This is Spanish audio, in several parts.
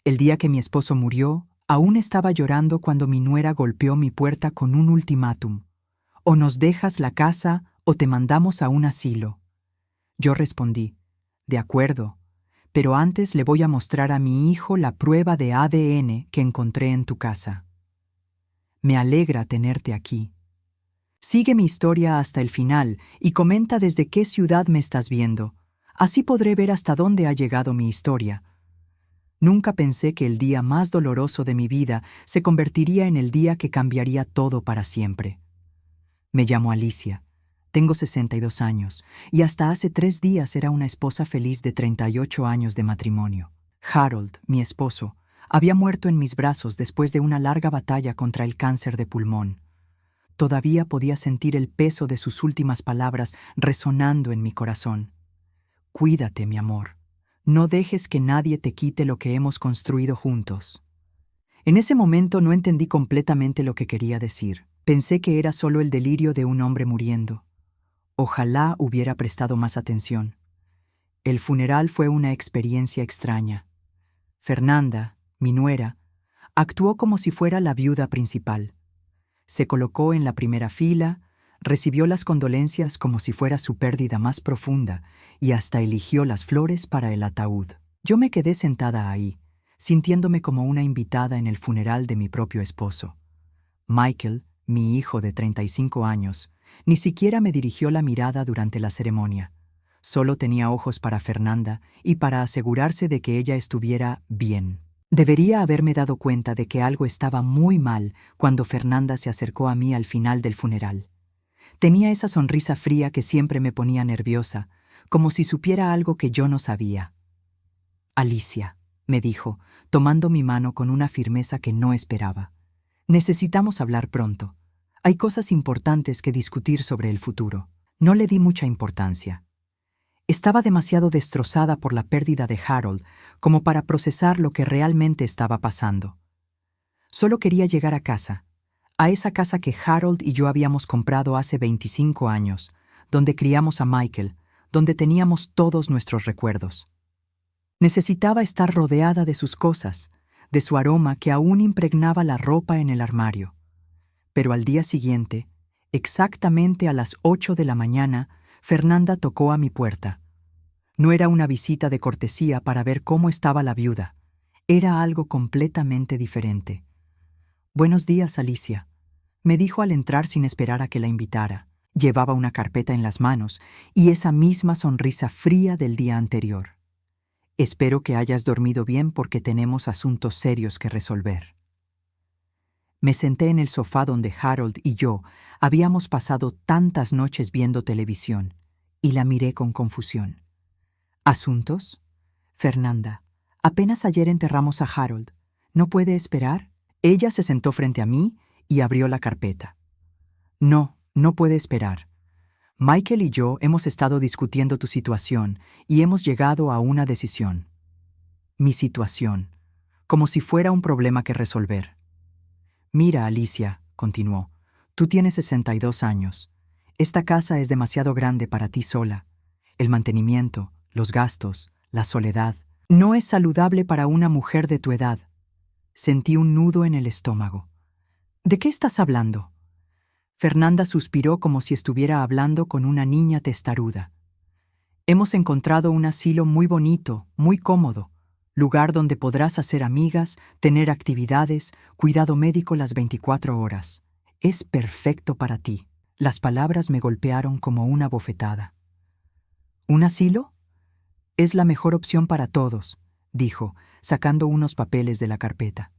El día que mi esposo murió, aún estaba llorando cuando mi nuera golpeó mi puerta con un ultimátum. O nos dejas la casa o te mandamos a un asilo. Yo respondí, de acuerdo, pero antes le voy a mostrar a mi hijo la prueba de ADN que encontré en tu casa. Me alegra tenerte aquí. Sigue mi historia hasta el final y comenta desde qué ciudad me estás viendo. Así podré ver hasta dónde ha llegado mi historia. Nunca pensé que el día más doloroso de mi vida se convertiría en el día que cambiaría todo para siempre. Me llamo Alicia, tengo 62 años y hasta hace 3 días era una esposa feliz de 38 años de matrimonio. Harold, mi esposo, había muerto en mis brazos después de una larga batalla contra el cáncer de pulmón. Todavía podía sentir el peso de sus últimas palabras resonando en mi corazón. Cuídate, mi amor. No dejes que nadie te quite lo que hemos construido juntos. En ese momento no entendí completamente lo que quería decir. Pensé que era solo el delirio de un hombre muriendo. Ojalá hubiera prestado más atención. El funeral fue una experiencia extraña. Fernanda, mi nuera, actuó como si fuera la viuda principal. Se colocó en la primera fila, recibió las condolencias como si fuera su pérdida más profunda y hasta eligió las flores para el ataúd. Yo me quedé sentada ahí, sintiéndome como una invitada en el funeral de mi propio esposo. Michael, mi hijo de 35 años, ni siquiera me dirigió la mirada durante la ceremonia. Solo tenía ojos para Fernanda y para asegurarse de que ella estuviera bien. Debería haberme dado cuenta de que algo estaba muy mal cuando Fernanda se acercó a mí al final del funeral. Tenía esa sonrisa fría que siempre me ponía nerviosa, como si supiera algo que yo no sabía. Alicia, me dijo, tomando mi mano con una firmeza que no esperaba. Necesitamos hablar pronto. Hay cosas importantes que discutir sobre el futuro. No le di mucha importancia. Estaba demasiado destrozada por la pérdida de Harold como para procesar lo que realmente estaba pasando. Solo quería llegar a casa, a esa casa que Harold y yo habíamos comprado hace 25 años, donde criamos a Michael, donde teníamos todos nuestros recuerdos. Necesitaba estar rodeada de sus cosas, de su aroma que aún impregnaba la ropa en el armario. Pero al día siguiente, exactamente a las 8 de la mañana, Fernanda tocó a mi puerta. No era una visita de cortesía para ver cómo estaba la viuda. Era algo completamente diferente. «Buenos días, Alicia», me dijo al entrar sin esperar a que la invitara. Llevaba una carpeta en las manos y esa misma sonrisa fría del día anterior. «Espero que hayas dormido bien porque tenemos asuntos serios que resolver». Me senté en el sofá donde Harold y yo habíamos pasado tantas noches viendo televisión y la miré con confusión. ¿Asuntos? Fernanda, apenas ayer enterramos a Harold. ¿No puede esperar? Ella se sentó frente a mí y abrió la carpeta. No, no puede esperar. Michael y yo hemos estado discutiendo tu situación y hemos llegado a una decisión. Mi situación, como si fuera un problema que resolver. Mira, Alicia, continuó, tú tienes 62 años. Esta casa es demasiado grande para ti sola. El mantenimiento, los gastos, la soledad. No es saludable para una mujer de tu edad. Sentí un nudo en el estómago. ¿De qué estás hablando? Fernanda suspiró como si estuviera hablando con una niña testaruda. Hemos encontrado un asilo muy bonito, muy cómodo, lugar donde podrás hacer amigas, tener actividades, cuidado médico las 24 horas. Es perfecto para ti. Las palabras me golpearon como una bofetada. ¿Un asilo? Es la mejor opción para todos, dijo, sacando unos papeles de la carpeta.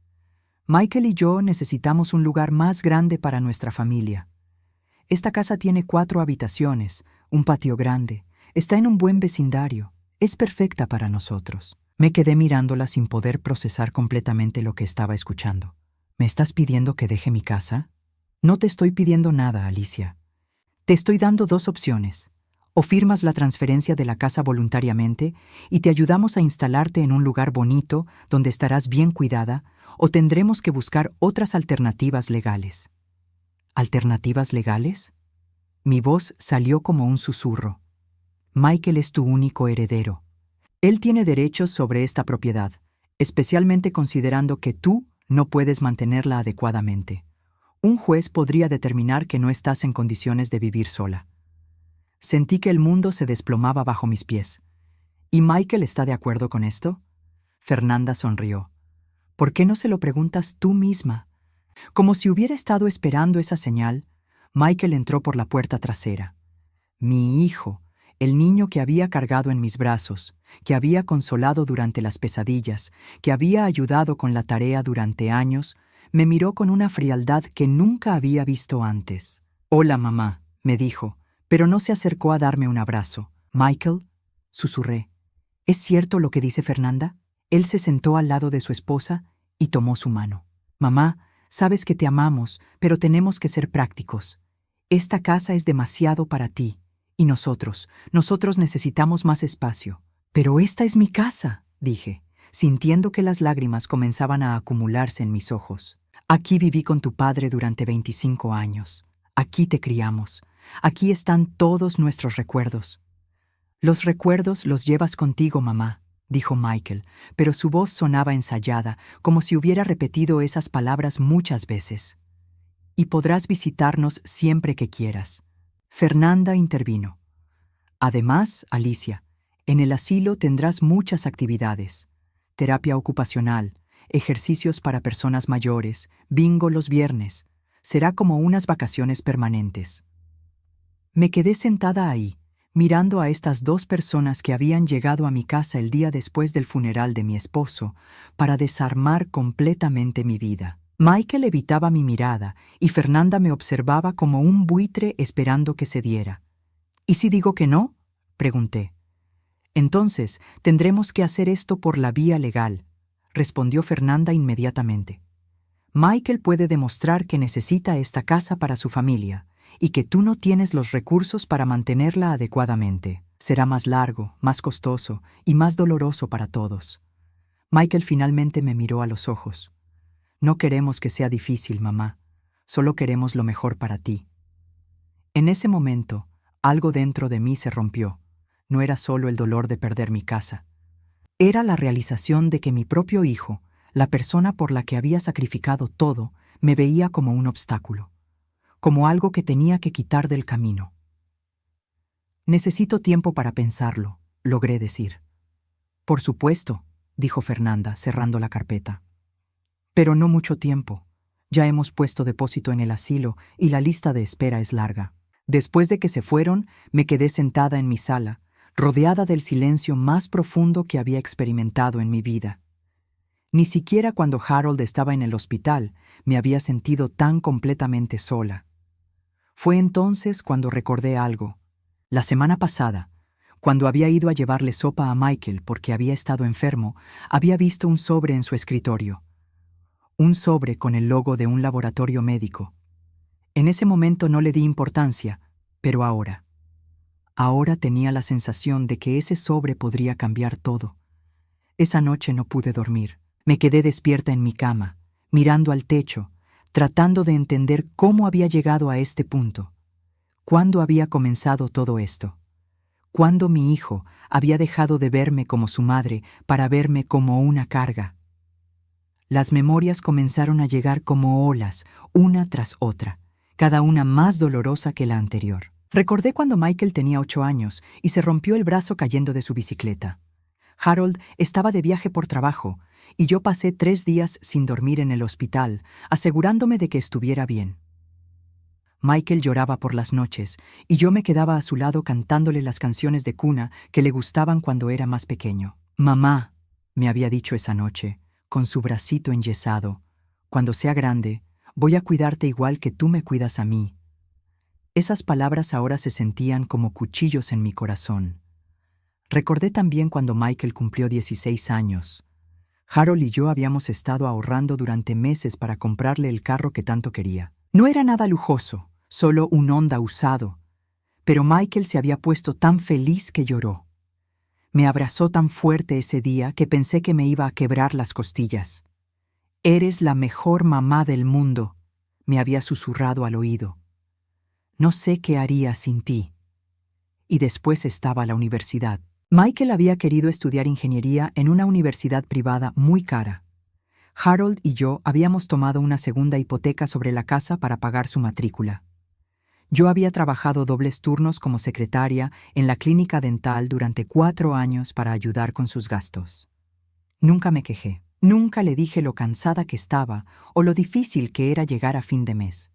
Michael y yo necesitamos un lugar más grande para nuestra familia. Esta casa tiene 4 habitaciones, un patio grande, está en un buen vecindario, es perfecta para nosotros. Me quedé mirándola sin poder procesar completamente lo que estaba escuchando. ¿Me estás pidiendo que deje mi casa? No te estoy pidiendo nada, Alicia. Te estoy dando 2 opciones. O firmas la transferencia de la casa voluntariamente y te ayudamos a instalarte en un lugar bonito donde estarás bien cuidada, o tendremos que buscar otras alternativas legales. ¿Alternativas legales? Mi voz salió como un susurro. Michael es tu único heredero. Él tiene derechos sobre esta propiedad. especialmente considerando que tú no puedes mantenerla adecuadamente. Un juez podría determinar que no estás en condiciones de vivir sola. Sentí que el mundo se desplomaba bajo mis pies. ¿Y Michael está de acuerdo con esto? Fernanda sonrió. ¿Por qué no se lo preguntas tú misma? Como si hubiera estado esperando esa señal, Michael entró por la puerta trasera. Mi hijo, el niño que había cargado en mis brazos, que había consolado durante las pesadillas, que había ayudado con la tarea durante años, me miró con una frialdad que nunca había visto antes. «Hola, mamá», me dijo, pero no se acercó a darme un abrazo. «Michael», susurré, «¿es cierto lo que dice Fernanda?» Él se sentó al lado de su esposa y tomó su mano. «Mamá, sabes que te amamos, pero tenemos que ser prácticos. Esta casa es demasiado para ti, y nosotros necesitamos más espacio». «Pero esta es mi casa», dije, sintiendo que las lágrimas comenzaban a acumularse en mis ojos. «Aquí viví con tu padre durante 25 años. Aquí te criamos. Aquí están todos nuestros recuerdos». «Los recuerdos los llevas contigo, mamá», dijo Michael, pero su voz sonaba ensayada, como si hubiera repetido esas palabras muchas veces. «Y podrás visitarnos siempre que quieras». Fernanda intervino. «Además, Alicia, en el asilo tendrás muchas actividades. Terapia ocupacional, ejercicios para personas mayores, bingo los viernes. Será como unas vacaciones permanentes». Me quedé sentada ahí, mirando a estas dos personas que habían llegado a mi casa el día después del funeral de mi esposo para desarmar completamente mi vida. Michael evitaba mi mirada y Fernanda me observaba como un buitre esperando que cediera. «¿Y si digo que no?», pregunté. «Entonces, tendremos que hacer esto por la vía legal», respondió Fernanda inmediatamente. «Michael puede demostrar que necesita esta casa para su familia y que tú no tienes los recursos para mantenerla adecuadamente. Será más largo, más costoso y más doloroso para todos». Michael finalmente me miró a los ojos. «No queremos que sea difícil, mamá. Solo queremos lo mejor para ti». En ese momento, algo dentro de mí se rompió. No era solo el dolor de perder mi casa. Era la realización de que mi propio hijo, la persona por la que había sacrificado todo, me veía como un obstáculo, como algo que tenía que quitar del camino. «Necesito tiempo para pensarlo», logré decir. «Por supuesto», dijo Fernanda, cerrando la carpeta. «Pero no mucho tiempo. Ya hemos puesto depósito en el asilo y la lista de espera es larga». Después de que se fueron, me quedé sentada en mi sala, rodeada del silencio más profundo que había experimentado en mi vida. Ni siquiera cuando Harold estaba en el hospital me había sentido tan completamente sola. Fue entonces cuando recordé algo. La semana pasada, cuando había ido a llevarle sopa a Michael porque había estado enfermo, había visto un sobre en su escritorio. Un sobre con el logo de un laboratorio médico. En ese momento no le di importancia, pero ahora tenía la sensación de que ese sobre podría cambiar todo. Esa noche no pude dormir. Me quedé despierta en mi cama, mirando al techo, tratando de entender cómo había llegado a este punto. ¿Cuándo había comenzado todo esto? ¿Cuándo mi hijo había dejado de verme como su madre para verme como una carga? Las memorias comenzaron a llegar como olas, una tras otra, cada una más dolorosa que la anterior. Recordé cuando Michael tenía 8 años y se rompió el brazo cayendo de su bicicleta. Harold estaba de viaje por trabajo y yo pasé 3 días sin dormir en el hospital, asegurándome de que estuviera bien. Michael lloraba por las noches y yo me quedaba a su lado cantándole las canciones de cuna que le gustaban cuando era más pequeño. «Mamá», me había dicho esa noche, con su bracito enyesado, «cuando sea grande, voy a cuidarte igual que tú me cuidas a mí». Esas palabras ahora se sentían como cuchillos en mi corazón. Recordé también cuando Michael cumplió 16 años. Harold y yo habíamos estado ahorrando durante meses para comprarle el carro que tanto quería. No era nada lujoso, solo un Honda usado. Pero Michael se había puesto tan feliz que lloró. Me abrazó tan fuerte ese día que pensé que me iba a quebrar las costillas. «Eres la mejor mamá del mundo», me había susurrado al oído. «No sé qué haría sin ti». Y después estaba la universidad. Michael había querido estudiar ingeniería en una universidad privada muy cara. Harold y yo habíamos tomado una segunda hipoteca sobre la casa para pagar su matrícula. Yo había trabajado dobles turnos como secretaria en la clínica dental durante 4 años para ayudar con sus gastos. Nunca me quejé, nunca le dije lo cansada que estaba o lo difícil que era llegar a fin de mes.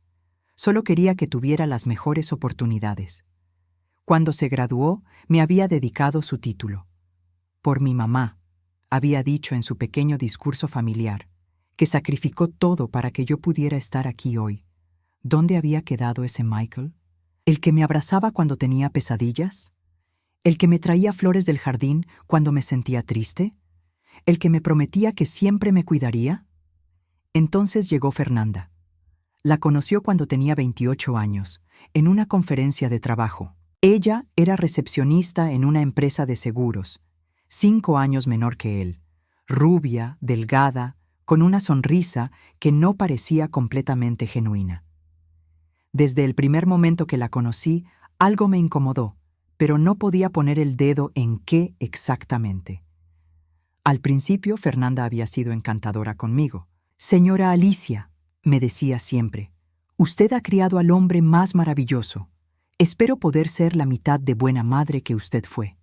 Solo quería que tuviera las mejores oportunidades. Cuando se graduó, me había dedicado su título. Por mi mamá, había dicho en su pequeño discurso familiar, que sacrificó todo para que yo pudiera estar aquí hoy. ¿Dónde había quedado ese Michael? ¿El que me abrazaba cuando tenía pesadillas? ¿El que me traía flores del jardín cuando me sentía triste? ¿El que me prometía que siempre me cuidaría? Entonces llegó Fernanda. La conoció cuando tenía 28 años, en una conferencia de trabajo. Ella era recepcionista en una empresa de seguros, 5 años menor que él, rubia, delgada, con una sonrisa que no parecía completamente genuina. Desde el primer momento que la conocí, algo me incomodó, pero no podía poner el dedo en qué exactamente. Al principio, Fernanda había sido encantadora conmigo. «Señora Alicia», me decía siempre, «usted ha criado al hombre más maravilloso. Espero poder ser la mitad de buena madre que usted fue».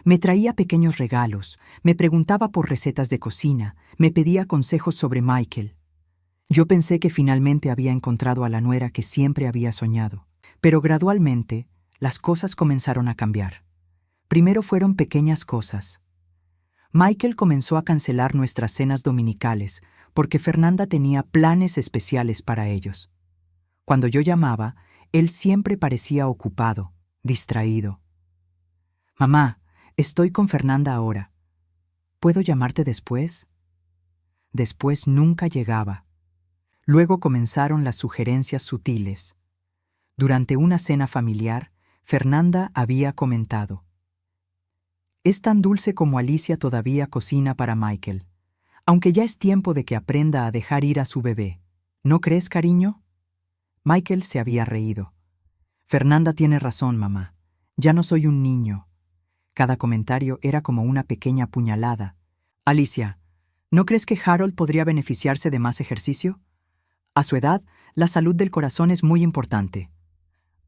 Me traía pequeños regalos, me preguntaba por recetas de cocina, me pedía consejos sobre Michael. Yo pensé que finalmente había encontrado a la nuera que siempre había soñado, pero gradualmente las cosas comenzaron a cambiar. Primero fueron pequeñas cosas. Michael comenzó a cancelar nuestras cenas dominicales porque Fernanda tenía planes especiales para ellos. Cuando yo llamaba, él siempre parecía ocupado, distraído. «Mamá, estoy con Fernanda ahora. ¿Puedo llamarte después?» Después nunca llegaba. Luego comenzaron las sugerencias sutiles. Durante una cena familiar, Fernanda había comentado: «Es tan dulce como Alicia todavía cocina para Michael, aunque ya es tiempo de que aprenda a dejar ir a su bebé. ¿No crees, cariño?» Michael se había reído. «Fernanda tiene razón, mamá. Ya no soy un niño». Cada comentario era como una pequeña puñalada. «Alicia, ¿no crees que Harold podría beneficiarse de más ejercicio? A su edad, la salud del corazón es muy importante.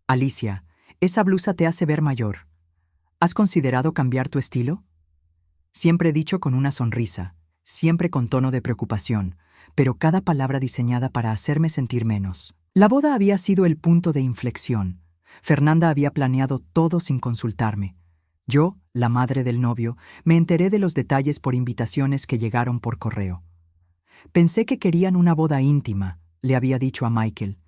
Alicia, esa blusa te hace ver mayor. ¿Has considerado cambiar tu estilo?» Siempre dicho con una sonrisa, siempre con tono de preocupación, pero cada palabra diseñada para hacerme sentir menos. La boda había sido el punto de inflexión. Fernanda había planeado todo sin consultarme. Yo, la madre del novio, me enteré de los detalles por invitaciones que llegaron por correo. Pensé que querían una boda íntima, le había dicho a Michael.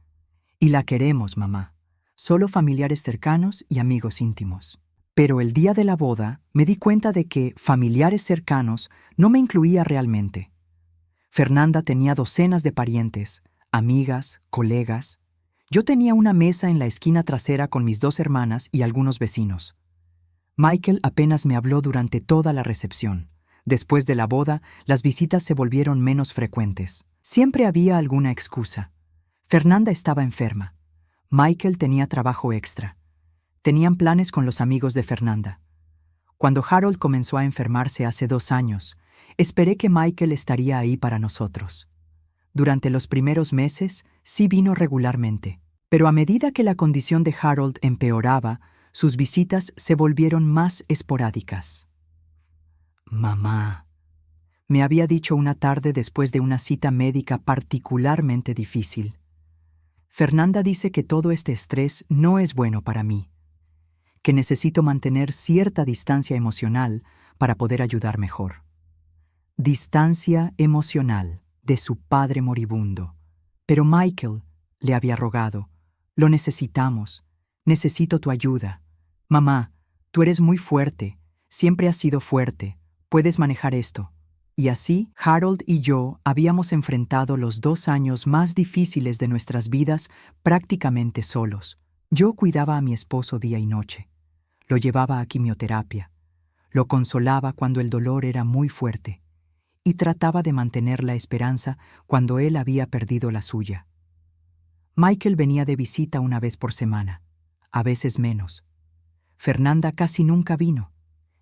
«Y la queremos, mamá. Solo familiares cercanos y amigos íntimos». Pero el día de la boda me di cuenta de que familiares cercanos no me incluía realmente. Fernanda tenía docenas de parientes, amigas, colegas. Yo tenía una mesa en la esquina trasera con mis 2 hermanas y algunos vecinos. Michael apenas me habló durante toda la recepción. Después de la boda, las visitas se volvieron menos frecuentes. Siempre había alguna excusa. Fernanda estaba enferma. Michael tenía trabajo extra. Tenían planes con los amigos de Fernanda. Cuando Harold comenzó a enfermarse hace 2 años, esperé que Michael estaría ahí para nosotros. Durante los primeros meses, sí vino regularmente. Pero a medida que la condición de Harold empeoraba, sus visitas se volvieron más esporádicas. «Mamá», me había dicho una tarde después de una cita médica particularmente difícil. «Fernanda dice que todo este estrés no es bueno para mí, que necesito mantener cierta distancia emocional para poder ayudar mejor». Distancia emocional de su padre moribundo. «Pero Michael», le había rogado, «lo necesitamos. Necesito tu ayuda. Mamá, tú eres muy fuerte, siempre has sido fuerte, puedes manejar esto». Y así, Harold y yo habíamos enfrentado los 2 años más difíciles de nuestras vidas prácticamente solos. Yo cuidaba a mi esposo día y noche. Lo llevaba a quimioterapia. Lo consolaba cuando el dolor era muy fuerte. Y trataba de mantener la esperanza cuando él había perdido la suya. Michael venía de visita una vez por semana, a veces menos. Fernanda casi nunca vino.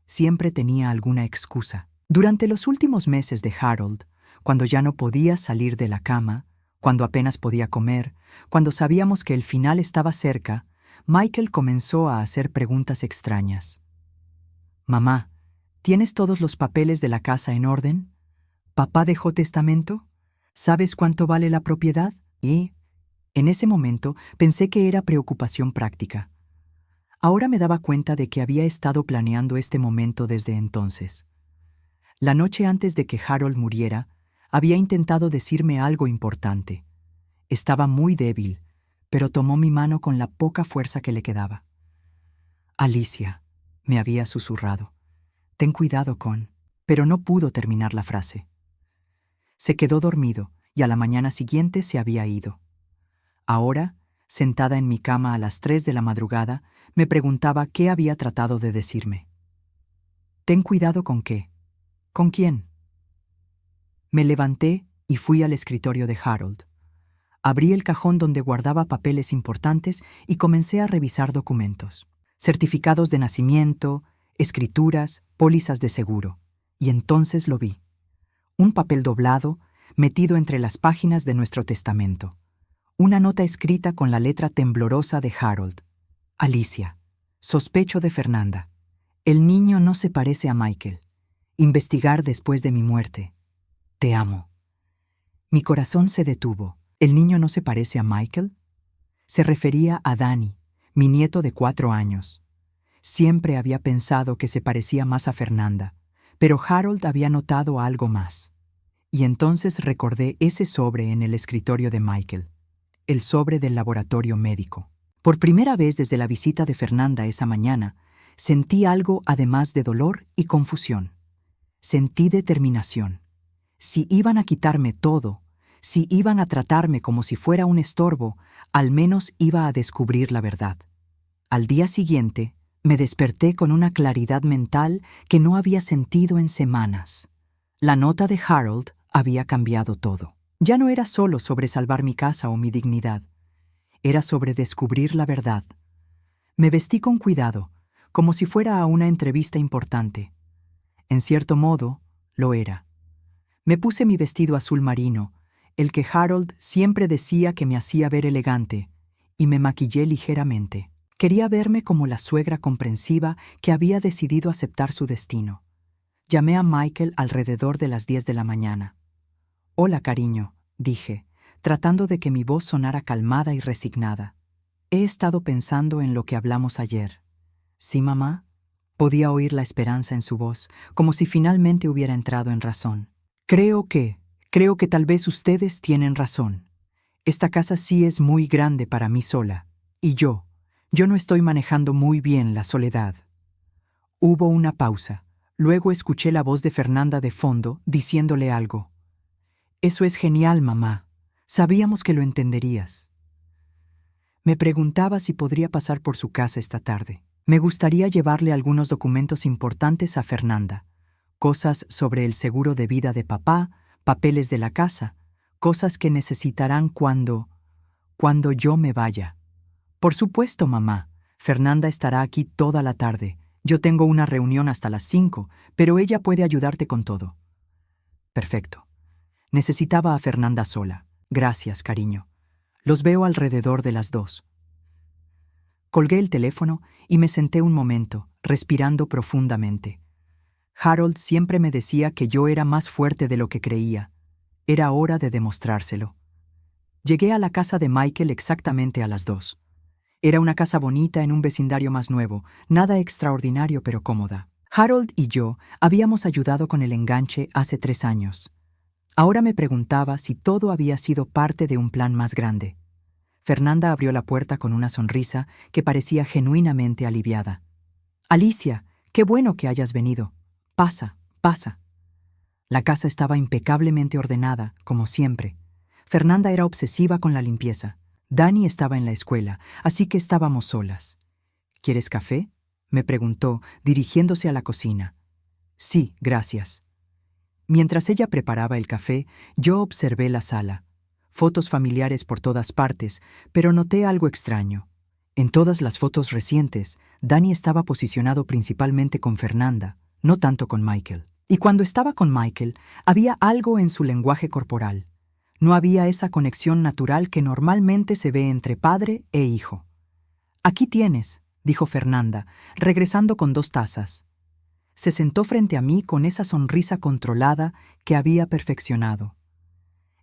Siempre tenía alguna excusa. Durante los últimos meses de Harold, cuando ya no podía salir de la cama, cuando apenas podía comer, cuando sabíamos que el final estaba cerca, Michael comenzó a hacer preguntas extrañas. «Mamá, ¿tienes todos los papeles de la casa en orden? ¿Papá dejó testamento? ¿Sabes cuánto vale la propiedad?» Y, en ese momento, pensé que era preocupación práctica. Ahora me daba cuenta de que había estado planeando este momento desde entonces. La noche antes de que Harold muriera, había intentado decirme algo importante. Estaba muy débil, pero tomó mi mano con la poca fuerza que le quedaba. «Alicia», me había susurrado, «ten cuidado con...» Pero no pudo terminar la frase. Se quedó dormido y a la mañana siguiente se había ido. Ahora, sentada en mi cama a las 3 de la madrugada, me preguntaba qué había tratado de decirme. «¿Ten cuidado con qué? ¿Con quién?» Me levanté y fui al escritorio de Harold. Abrí el cajón donde guardaba papeles importantes y comencé a revisar documentos. Certificados de nacimiento, escrituras, pólizas de seguro. Y entonces lo vi. Un papel doblado, metido entre las páginas de nuestro testamento. Una nota escrita con la letra temblorosa de Harold. «Alicia, sospecho de Fernanda. El niño no se parece a Michael. Investigar después de mi muerte. Te amo». Mi corazón se detuvo. ¿El niño no se parece a Michael? Se refería a Danny, mi nieto de 4 años. Siempre había pensado que se parecía más a Fernanda, pero Harold había notado algo más. Y entonces recordé ese sobre en el escritorio de Michael, el sobre del laboratorio médico. Por primera vez desde la visita de Fernanda esa mañana, sentí algo además de dolor y confusión. Sentí determinación. Si iban a quitarme todo, si iban a tratarme como si fuera un estorbo, al menos iba a descubrir la verdad. Al día siguiente, me desperté con una claridad mental que no había sentido en semanas. La nota de Harold había cambiado todo. Ya no era solo sobre salvar mi casa o mi dignidad. Era sobre descubrir la verdad. Me vestí con cuidado, como si fuera a una entrevista importante. En cierto modo, lo era. Me puse mi vestido azul marino, el que Harold siempre decía que me hacía ver elegante, y me maquillé ligeramente. Quería verme como la suegra comprensiva que había decidido aceptar su destino. Llamé a Michael alrededor de las 10 de la mañana. «Hola, cariño», dije, tratando de que mi voz sonara calmada y resignada. «He estado pensando en lo que hablamos ayer». «¿Sí, mamá?» Podía oír la esperanza en su voz, como si finalmente hubiera entrado en razón. Creo que tal vez ustedes tienen razón. Esta casa sí es muy grande para mí sola, y yo no estoy manejando muy bien la soledad». Hubo una pausa. Luego escuché la voz de Fernanda de fondo, diciéndole algo. «Eso es genial, mamá. Sabíamos que lo entenderías». Me preguntaba si podría pasar por su casa esta tarde. Me gustaría llevarle algunos documentos importantes a Fernanda. Cosas sobre el seguro de vida de papá, papeles de la casa, cosas que necesitarán cuando yo me vaya. «Por supuesto, mamá. Fernanda estará aquí toda la tarde. Yo tengo una reunión hasta las 5, pero ella puede ayudarte con todo». Perfecto. Necesitaba a Fernanda sola. «Gracias, cariño. Los veo alrededor de las 2». Colgué el teléfono y me senté un momento, respirando profundamente. Harold siempre me decía que yo era más fuerte de lo que creía. Era hora de demostrárselo. Llegué a la casa de Michael exactamente a las 2. Era una casa bonita en un vecindario más nuevo, nada extraordinario pero cómoda. Harold y yo habíamos ayudado con el enganche hace 3 años. Ahora me preguntaba si todo había sido parte de un plan más grande. Fernanda abrió la puerta con una sonrisa que parecía genuinamente aliviada. «Alicia, qué bueno que hayas venido. Pasa, pasa». La casa estaba impecablemente ordenada, como siempre. Fernanda era obsesiva con la limpieza. Danny estaba en la escuela, así que estábamos solas. «¿Quieres café?», me preguntó, dirigiéndose a la cocina. «Sí, gracias». Mientras ella preparaba el café, yo observé la sala. Fotos familiares por todas partes, pero noté algo extraño. En todas las fotos recientes, Dani estaba posicionado principalmente con Fernanda, no tanto con Michael. Y cuando estaba con Michael, había algo en su lenguaje corporal. No había esa conexión natural que normalmente se ve entre padre e hijo. «Aquí tienes», dijo Fernanda, regresando con 2 tazas. Se sentó frente a mí con esa sonrisa controlada que había perfeccionado.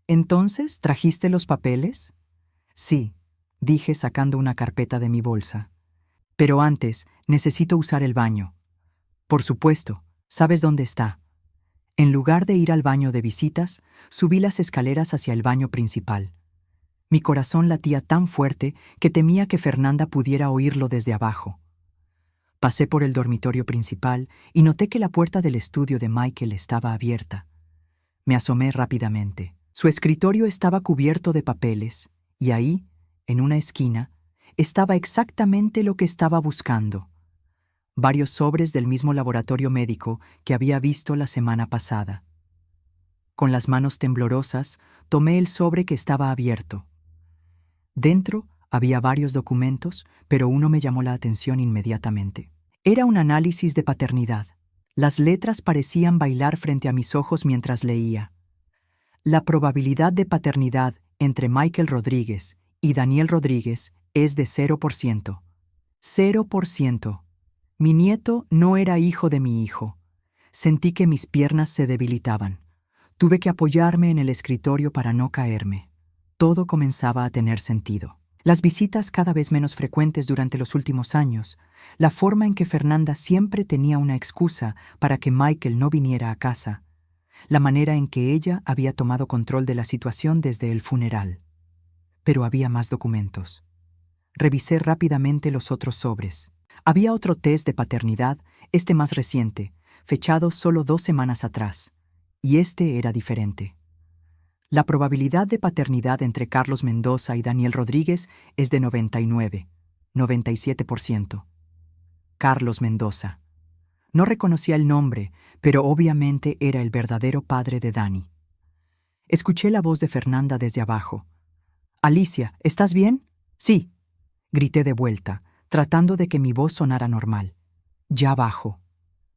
«¿Entonces trajiste los papeles?» «Sí», dije sacando una carpeta de mi bolsa. «Pero antes necesito usar el baño». «Por supuesto, ¿sabes dónde está?» En lugar de ir al baño de visitas, subí las escaleras hacia el baño principal. Mi corazón latía tan fuerte que temía que Fernanda pudiera oírlo desde abajo. Pasé por el dormitorio principal y noté que la puerta del estudio de Michael estaba abierta. Me asomé rápidamente. Su escritorio estaba cubierto de papeles, y ahí, en una esquina, estaba exactamente lo que estaba buscando: varios sobres del mismo laboratorio médico que había visto la semana pasada. Con las manos temblorosas, tomé el sobre que estaba abierto. Dentro había varios documentos, pero uno me llamó la atención inmediatamente. Era un análisis de paternidad. Las letras parecían bailar frente a mis ojos mientras leía. La probabilidad de paternidad entre Michael Rodríguez y Daniel Rodríguez es de 0%. 0%. Mi nieto no era hijo de mi hijo. Sentí que mis piernas se debilitaban. Tuve que apoyarme en el escritorio para no caerme. Todo comenzaba a tener sentido. Las visitas cada vez menos frecuentes durante los últimos años, la forma en que Fernanda siempre tenía una excusa para que Michael no viniera a casa, la manera en que ella había tomado control de la situación desde el funeral. Pero había más documentos. Revisé rápidamente los otros sobres. Había otro test de paternidad, este más reciente, fechado solo 2 semanas atrás, y este era diferente. La probabilidad de paternidad entre Carlos Mendoza y Daniel Rodríguez es de 97%. Carlos Mendoza. No reconocía el nombre, pero obviamente era el verdadero padre de Dani. Escuché la voz de Fernanda desde abajo. «Alicia, ¿estás bien?» «Sí», grité de vuelta, tratando de que mi voz sonara normal. «Ya bajo».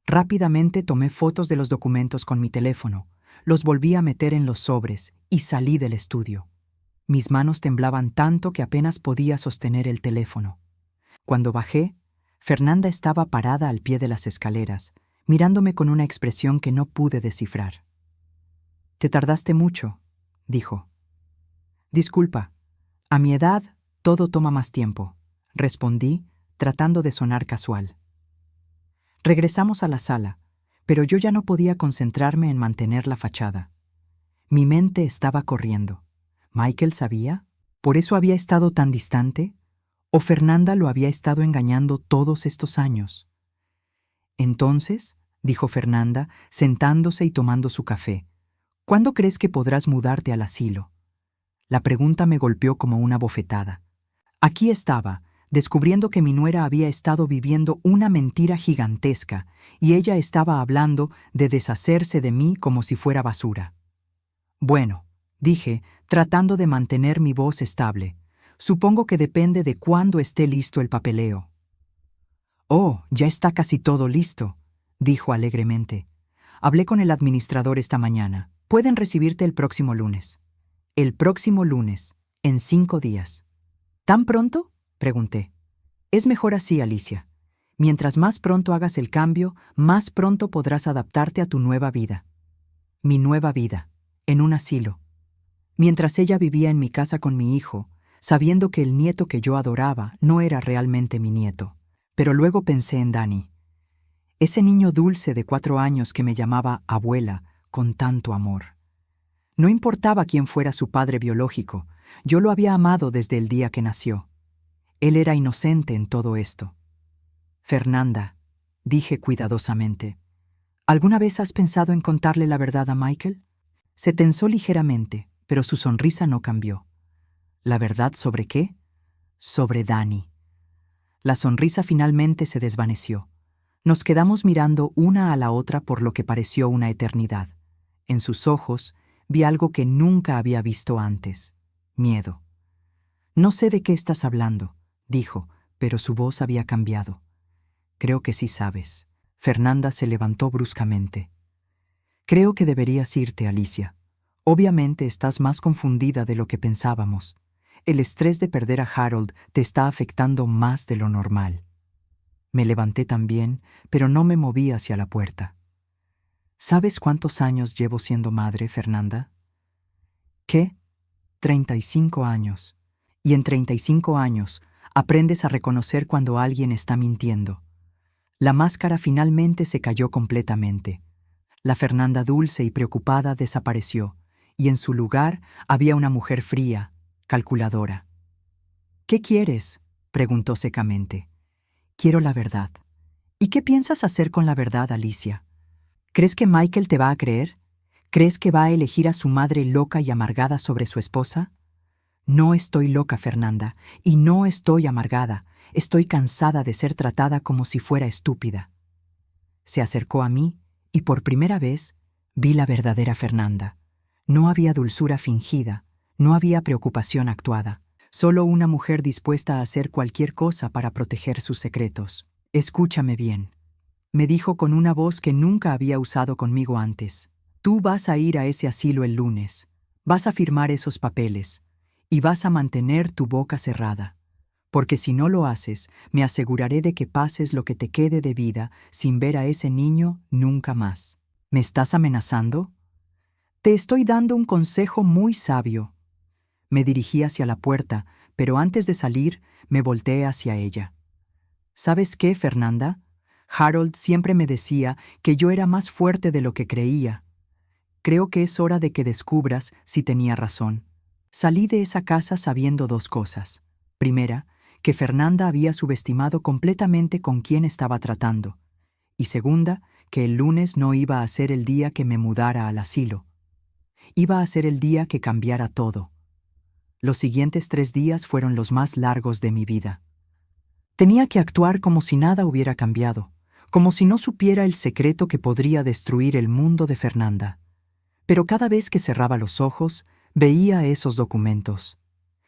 Rápidamente tomé fotos de los documentos con mi teléfono, los volví a meter en los sobres y salí del estudio. Mis manos temblaban tanto que apenas podía sostener el teléfono. Cuando bajé, Fernanda estaba parada al pie de las escaleras, mirándome con una expresión que no pude descifrar. «Te tardaste mucho», dijo. «Disculpa, a mi edad todo toma más tiempo», respondí, tratando de sonar casual. Regresamos a la sala, pero yo ya no podía concentrarme en mantener la fachada. Mi mente estaba corriendo. ¿Michael sabía? ¿Por eso había estado tan distante? ¿O Fernanda lo había estado engañando todos estos años? «Entonces», dijo Fernanda, sentándose y tomando su café, «¿cuándo crees que podrás mudarte al asilo?» La pregunta me golpeó como una bofetada. Aquí estaba, descubriendo que mi nuera había estado viviendo una mentira gigantesca y ella estaba hablando de deshacerse de mí como si fuera basura. «Bueno», dije, tratando de mantener mi voz estable, «supongo que depende de cuándo esté listo el papeleo». «Oh, ya está casi todo listo», dijo alegremente. «Hablé con el administrador esta mañana. Pueden recibirte el próximo lunes». «El próximo lunes, en 5 días». «¿Tan pronto?», pregunté. «Es mejor así, Alicia. Mientras más pronto hagas el cambio, más pronto podrás adaptarte a tu nueva vida». Mi nueva vida, en un asilo. Mientras ella vivía en mi casa con mi hijo, sabiendo que el nieto que yo adoraba no era realmente mi nieto. Pero luego pensé en Dani, ese niño dulce de 4 años que me llamaba abuela con tanto amor. No importaba quién fuera su padre biológico, yo lo había amado desde el día que nació. Él era inocente en todo esto. «Fernanda», dije cuidadosamente, «¿alguna vez has pensado en contarle la verdad a Michael?» Se tensó ligeramente, pero su sonrisa no cambió. ¿La verdad sobre qué? Sobre Dani. La sonrisa finalmente se desvaneció. Nos quedamos mirando una a la otra por lo que pareció una eternidad. En sus ojos vi algo que nunca había visto antes: miedo. «No sé de qué estás hablando», dijo, pero su voz había cambiado. Creo que sí sabes. Fernanda se levantó bruscamente. Creo que deberías irte, Alicia. Obviamente estás más confundida de lo que pensábamos. El estrés de perder a Harold te está afectando más de lo normal. Me levanté también, pero no me moví hacia la puerta. ¿Sabes cuántos años llevo siendo madre, Fernanda? ¿Qué? 35 años. Y en 35 años aprendes a reconocer cuando alguien está mintiendo. La máscara finalmente se cayó completamente. La Fernanda dulce y preocupada desapareció, y en su lugar había una mujer fría, calculadora. ¿Qué quieres?, preguntó secamente. Quiero la verdad. ¿Y qué piensas hacer con la verdad, Alicia? ¿Crees que Michael te va a creer? ¿Crees que va a elegir a su madre loca y amargada sobre su esposa? No estoy loca, Fernanda, y no estoy amargada. Estoy cansada de ser tratada como si fuera estúpida. Se acercó a mí y por primera vez vi la verdadera Fernanda. No había dulzura fingida, no había preocupación actuada. Solo una mujer dispuesta a hacer cualquier cosa para proteger sus secretos. Escúchame bien, me dijo con una voz que nunca había usado conmigo antes. Tú vas a ir a ese asilo el lunes, vas a firmar esos papeles y vas a mantener tu boca cerrada. Porque si no lo haces, me aseguraré de que pases lo que te quede de vida sin ver a ese niño nunca más. ¿Me estás amenazando? Te estoy dando un consejo muy sabio. Me dirigí hacia la puerta, pero antes de salir, me volteé hacia ella. ¿Sabes qué, Fernanda? Harold siempre me decía que yo era más fuerte de lo que creía. Creo que es hora de que descubras si tenía razón. Salí de esa casa sabiendo dos cosas. Primera, que Fernanda había subestimado completamente con quién estaba tratando. Y segunda, que el lunes no iba a ser el día que me mudara al asilo. Iba a ser el día que cambiara todo. Los siguientes 3 días fueron los más largos de mi vida. Tenía que actuar como si nada hubiera cambiado, como si no supiera el secreto que podría destruir el mundo de Fernanda. Pero cada vez que cerraba los ojos, veía esos documentos.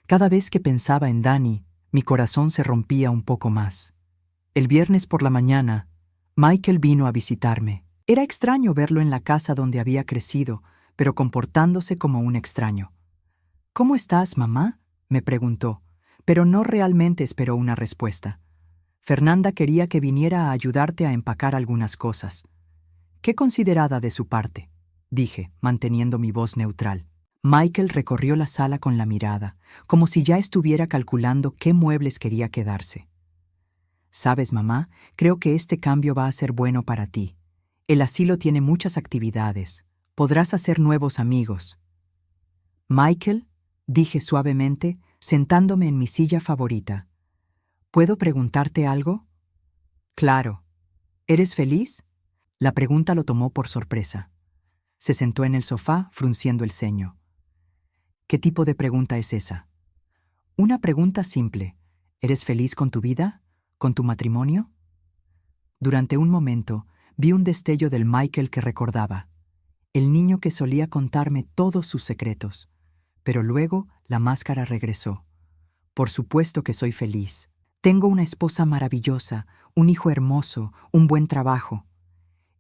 Cada vez que pensaba en Danny, mi corazón se rompía un poco más. El viernes por la mañana, Michael vino a visitarme. Era extraño verlo en la casa donde había crecido, pero comportándose como un extraño. «¿Cómo estás, mamá?», me preguntó, pero no realmente esperó una respuesta. Fernanda quería que viniera a ayudarte a empacar algunas cosas. «Qué considerada de su parte», dije, manteniendo mi voz neutral. Michael recorrió la sala con la mirada, como si ya estuviera calculando qué muebles quería quedarse. «Sabes, mamá, creo que este cambio va a ser bueno para ti. El asilo tiene muchas actividades. Podrás hacer nuevos amigos». «Michael», dije suavemente, sentándome en mi silla favorita. «¿Puedo preguntarte algo?» «Claro. ¿Eres feliz?» La pregunta lo tomó por sorpresa. Se sentó en el sofá, frunciendo el ceño. «¿Qué tipo de pregunta es esa?» «Una pregunta simple. ¿Eres feliz con tu vida? ¿Con tu matrimonio?» Durante un momento, vi un destello del Michael que recordaba. El niño que solía contarme todos sus secretos. Pero luego la máscara regresó. «Por supuesto que soy feliz. Tengo una esposa maravillosa, un hijo hermoso, un buen trabajo.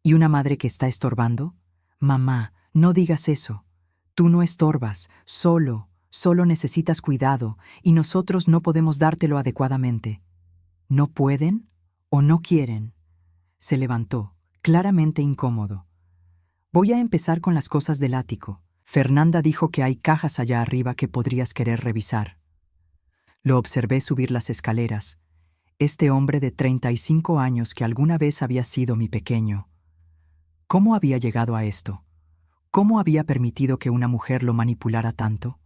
¿Y una madre que está estorbando? Mamá, no digas eso. Tú no estorbas, solo necesitas cuidado, y nosotros no podemos dártelo adecuadamente». «¿No pueden? ¿O no quieren?» Se levantó, claramente incómodo. «Voy a empezar con las cosas del ático. Fernanda dijo que hay cajas allá arriba que podrías querer revisar». Lo observé subir las escaleras. Este hombre de 35 años que alguna vez había sido mi pequeño. ¿Cómo había llegado a esto? ¿Cómo había permitido que una mujer lo manipulara tanto?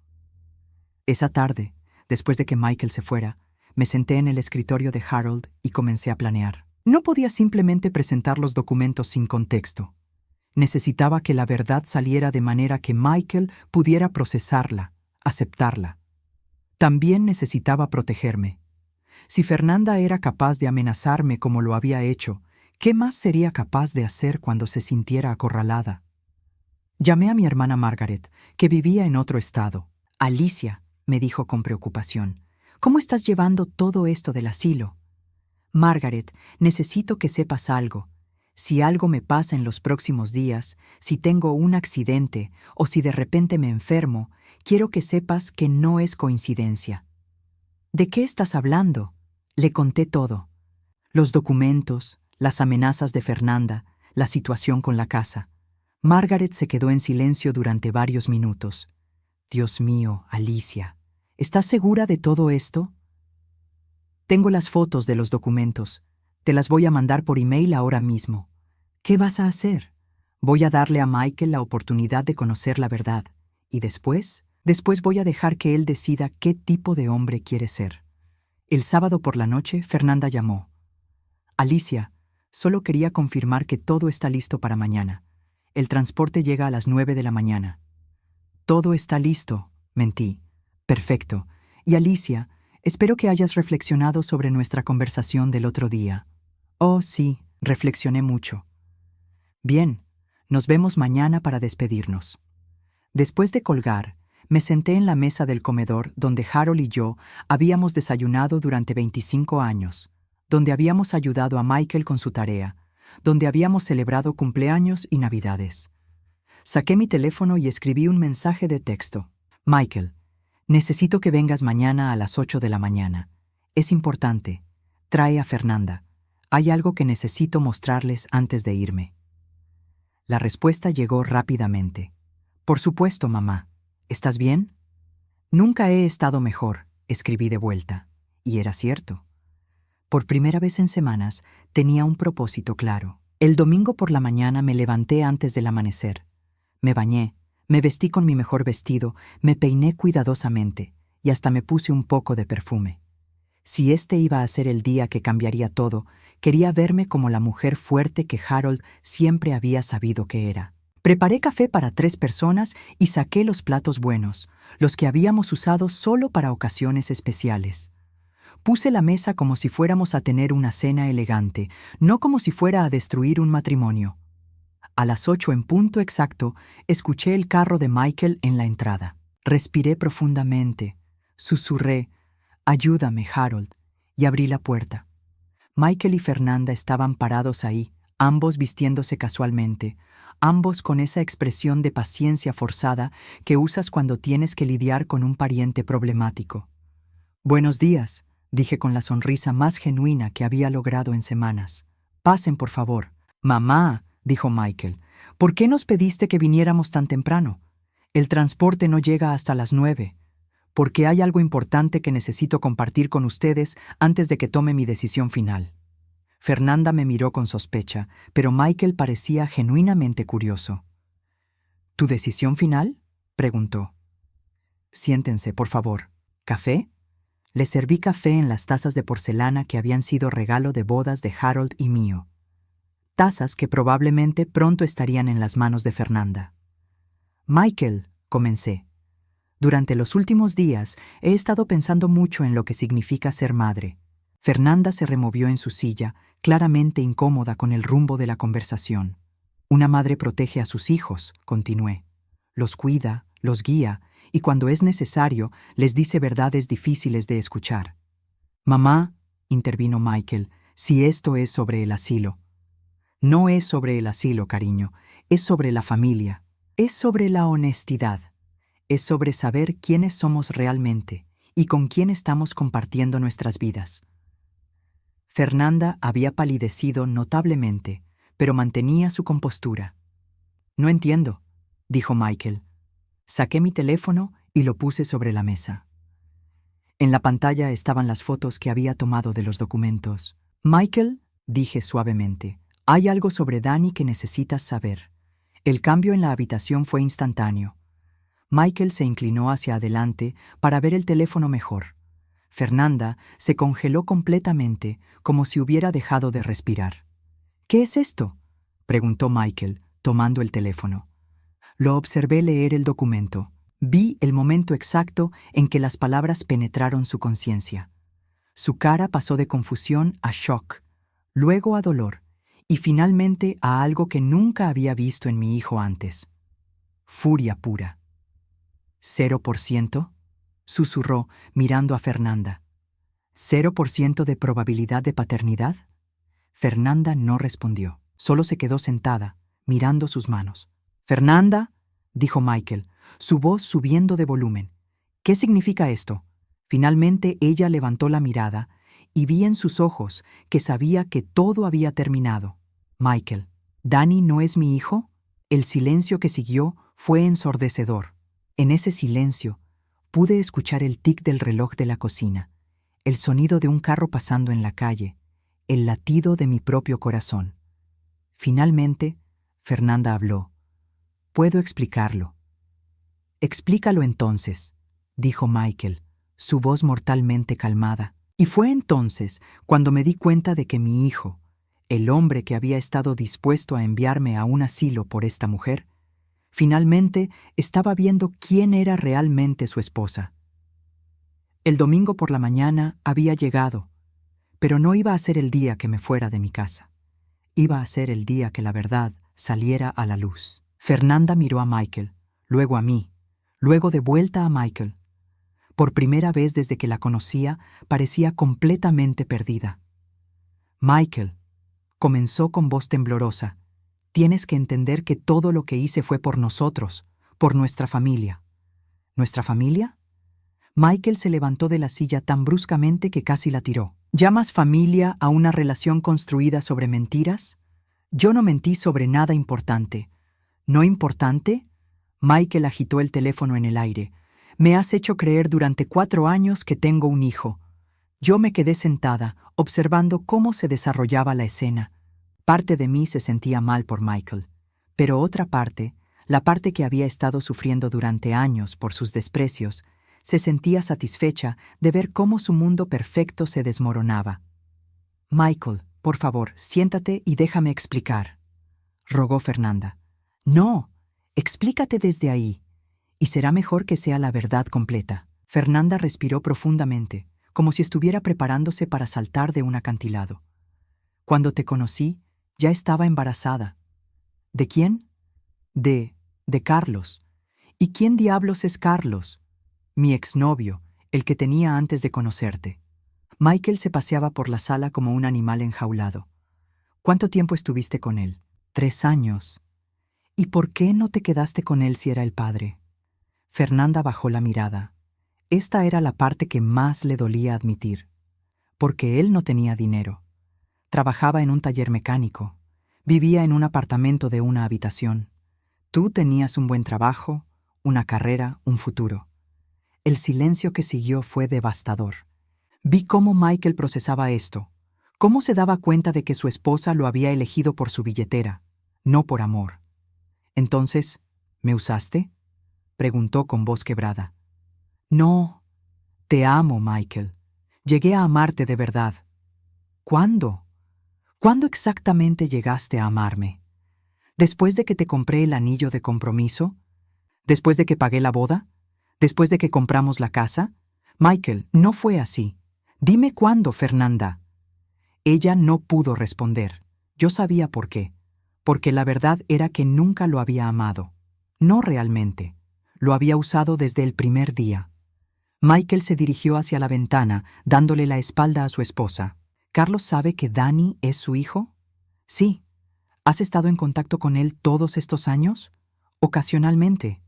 Esa tarde, después de que Michael se fuera, me senté en el escritorio de Harold y comencé a planear. No podía simplemente presentar los documentos sin contexto. Necesitaba que la verdad saliera de manera que Michael pudiera procesarla, aceptarla. También necesitaba protegerme. Si Fernanda era capaz de amenazarme como lo había hecho, ¿qué más sería capaz de hacer cuando se sintiera acorralada? Llamé a mi hermana Margaret, que vivía en otro estado. «Alicia», me dijo con preocupación, «¿cómo estás llevando todo esto del asilo? Margaret, necesito que sepas algo. Si algo me pasa en los próximos días, si tengo un accidente o si de repente me enfermo, quiero que sepas que no es coincidencia. ¿De qué estás hablando? Le conté todo. Los documentos, las amenazas de Fernanda, la situación con la casa. Margaret se quedó en silencio durante varios minutos. Dios mío, Alicia, ¿estás segura de todo esto? Tengo las fotos de los documentos. Te las voy a mandar por email ahora mismo. ¿Qué vas a hacer? Voy a darle a Michael la oportunidad de conocer la verdad. Y después voy a dejar que él decida qué tipo de hombre quiere ser. El sábado por la noche, Fernanda llamó. Alicia, solo quería confirmar que todo está listo para mañana. El transporte llega a las 9 de la mañana. Todo está listo, mentí. Perfecto. Y Alicia, espero que hayas reflexionado sobre nuestra conversación del otro día. Oh, sí, reflexioné mucho. Bien, nos vemos mañana para despedirnos. Después de colgar, me senté en la mesa del comedor donde Harold y yo habíamos desayunado durante 25 años, donde habíamos ayudado a Michael con su tarea, donde habíamos celebrado cumpleaños y Navidades. Saqué mi teléfono y escribí un mensaje de texto. Michael, necesito que vengas mañana a las 8 de la mañana. Es importante. Trae a Fernanda. Hay algo que necesito mostrarles antes de irme. La respuesta llegó rápidamente. Por supuesto, mamá. ¿Estás bien? Nunca he estado mejor, escribí de vuelta. Y era cierto. Por primera vez en semanas, tenía un propósito claro. El domingo por la mañana me levanté antes del amanecer. Me bañé, me vestí con mi mejor vestido, me peiné cuidadosamente y hasta me puse un poco de perfume. Si este iba a ser el día que cambiaría todo, quería verme como la mujer fuerte que Harold siempre había sabido que era. Preparé café para 3 personas y saqué los platos buenos, los que habíamos usado solo para ocasiones especiales. Puse la mesa como si fuéramos a tener una cena elegante, no como si fuera a destruir un matrimonio. A las 8 en punto exacto, escuché el carro de Michael en la entrada. Respiré profundamente, susurré, «Ayúdame, Harold», y abrí la puerta. Michael y Fernanda estaban parados ahí, ambos vistiéndose casualmente, ambos con esa expresión de paciencia forzada que usas cuando tienes que lidiar con un pariente problemático. «Buenos días», dije con la sonrisa más genuina que había logrado en semanas. «Pasen, por favor». «Mamá», dijo Michael, «¿por qué nos pediste que viniéramos tan temprano? El transporte no llega hasta las 9. Porque hay algo importante que necesito compartir con ustedes antes de que tome mi decisión final». Fernanda me miró con sospecha, pero Michael parecía genuinamente curioso. «¿Tu decisión final?», preguntó. «Siéntense, por favor. ¿Café?». Le serví café en las tazas de porcelana que habían sido regalo de bodas de Harold y mío. Tazas que probablemente pronto estarían en las manos de Fernanda. «Michael», comencé. «Durante los últimos días he estado pensando mucho en lo que significa ser madre». Fernanda se removió en su silla, claramente incómoda con el rumbo de la conversación. «Una madre protege a sus hijos», continué. «Los cuida, los guía, y cuando es necesario, les dice verdades difíciles de escuchar». «Mamá», intervino Michael, «si esto es sobre el asilo». «No es sobre el asilo, cariño, es sobre la familia, es sobre la honestidad, es sobre saber quiénes somos realmente y con quién estamos compartiendo nuestras vidas». Fernanda había palidecido notablemente, pero mantenía su compostura. «No entiendo», dijo Michael. Saqué mi teléfono y lo puse sobre la mesa. En la pantalla estaban las fotos que había tomado de los documentos. «Michael», dije suavemente, «hay algo sobre Danny que necesitas saber». El cambio en la habitación fue instantáneo. Michael se inclinó hacia adelante para ver el teléfono mejor. Fernanda se congeló completamente, como si hubiera dejado de respirar. «¿Qué es esto?», preguntó Michael, tomando el teléfono. Lo observé leer el documento. Vi el momento exacto en que las palabras penetraron su conciencia. Su cara pasó de confusión a shock, luego a dolor, y finalmente a algo que nunca había visto en mi hijo antes. Furia pura. «¿0%?», susurró, mirando a Fernanda. ¿0% de probabilidad de paternidad? Fernanda no respondió. Solo se quedó sentada, mirando sus manos. «Fernanda», dijo Michael, su voz subiendo de volumen. «¿Qué significa esto?» Finalmente ella levantó la mirada y vi en sus ojos que sabía que todo había terminado. «Michael, ¿Danny no es mi hijo?» El silencio que siguió fue ensordecedor. En ese silencio pude escuchar el tic del reloj de la cocina, el sonido de un carro pasando en la calle, el latido de mi propio corazón. Finalmente, Fernanda habló. «Puedo explicarlo». «Explícalo entonces», dijo Michael, su voz mortalmente calmada. Y fue entonces cuando me di cuenta de que mi hijo, el hombre que había estado dispuesto a enviarme a un asilo por esta mujer, finalmente estaba viendo quién era realmente su esposa. El domingo por la mañana había llegado, pero no iba a ser el día que me fuera de mi casa. Iba a ser el día que la verdad saliera a la luz. Fernanda miró a Michael, luego a mí, luego de vuelta a Michael. Por primera vez desde que la conocía, parecía completamente perdida. «Michael», comenzó con voz temblorosa, «tienes que entender que todo lo que hice fue por nosotros, por nuestra familia». «¿Nuestra familia?» Michael se levantó de la silla tan bruscamente que casi la tiró. «¿Llamas familia a una relación construida sobre mentiras? Yo no mentí sobre nada importante». «¿No importante?» Michael agitó el teléfono en el aire. «Me has hecho creer durante 4 años que tengo un hijo». Yo me quedé sentada, observando cómo se desarrollaba la escena. Parte de mí se sentía mal por Michael, pero otra parte, la parte que había estado sufriendo durante años por sus desprecios, se sentía satisfecha de ver cómo su mundo perfecto se desmoronaba. «Michael, por favor, siéntate y déjame explicar», rogó Fernanda. «No, explícate desde ahí, y será mejor que sea la verdad completa». Fernanda respiró profundamente, como si estuviera preparándose para saltar de un acantilado. «Cuando te conocí, ya estaba embarazada». «¿De quién?» De Carlos». «¿Y quién diablos es Carlos?» «Mi exnovio, el que tenía antes de conocerte». Michael se paseaba por la sala como un animal enjaulado. «¿Cuánto tiempo estuviste con él?» 3 años. «¿Y por qué no te quedaste con él si era el padre?» Fernanda bajó la mirada. Esta era la parte que más le dolía admitir. Porque él no tenía dinero. Trabajaba en un taller mecánico. Vivía en un apartamento de una habitación. Tú tenías un buen trabajo, una carrera, un futuro. El silencio que siguió fue devastador. Vi cómo Michael procesaba esto, cómo se daba cuenta de que su esposa lo había elegido por su billetera, no por amor. «Entonces, ¿me usaste?», preguntó con voz quebrada. «No, te amo, Michael. Llegué a amarte de verdad». «¿Cuándo? ¿Cuándo exactamente llegaste a amarme? ¿Después de que te compré el anillo de compromiso? ¿Después de que pagué la boda? ¿Después de que compramos la casa? Michael, no fue así. Dime cuándo, Fernanda». Ella no pudo responder. Yo sabía por qué. Porque la verdad era que nunca lo había amado. No realmente. Lo había usado desde el primer día. Michael se dirigió hacia la ventana, dándole la espalda a su esposa. «¿Carlos sabe que Danny es su hijo?» «Sí». «¿Has estado en contacto con él todos estos años?» «Ocasionalmente».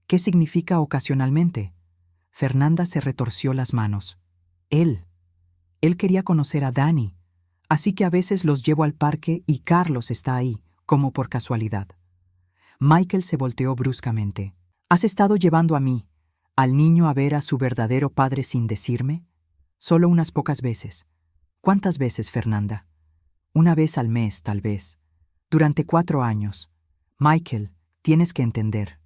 «¿Qué significa ocasionalmente?» Fernanda se retorció las manos. Él quería conocer a Danny, así que a veces los llevo al parque y Carlos está ahí, como por casualidad». Michael se volteó bruscamente. «¿Has estado llevando a mí, al niño, a ver a su verdadero padre sin decirme?» «Solo unas pocas veces». «¿Cuántas veces, Fernanda?» «1 vez al mes, tal vez. Durante 4 años. Michael, tienes que entender».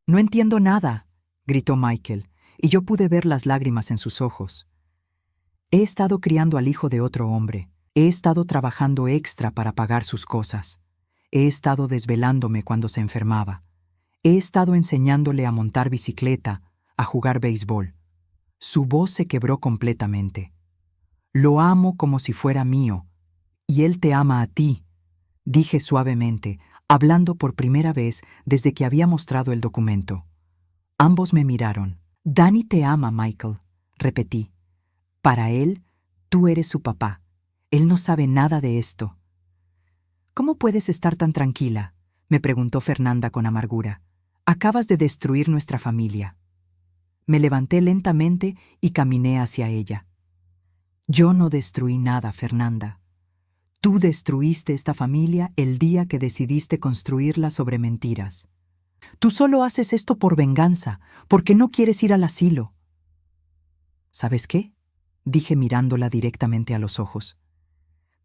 «No entiendo nada», gritó Michael, y yo pude ver las lágrimas en sus ojos. «He estado criando al hijo de otro hombre. He estado trabajando extra para pagar sus cosas. He estado desvelándome cuando se enfermaba. He estado enseñándole a montar bicicleta, a jugar béisbol». Su voz se quebró completamente. «Lo amo como si fuera mío, y él te ama a ti», dije suavemente, hablando por primera vez desde que había mostrado el documento. Ambos me miraron. «Danny te ama, Michael», repetí. Para él, tú eres su papá. Él no sabe nada de esto. ¿Cómo puedes estar tan tranquila?, me preguntó Fernanda con amargura. Acabas de destruir nuestra familia. Me levanté lentamente y caminé hacia ella. Yo no destruí nada, Fernanda. Tú destruiste esta familia el día que decidiste construirla sobre mentiras. Tú solo haces esto por venganza, porque no quieres ir al asilo. ¿Sabes qué?, dije mirándola directamente a los ojos.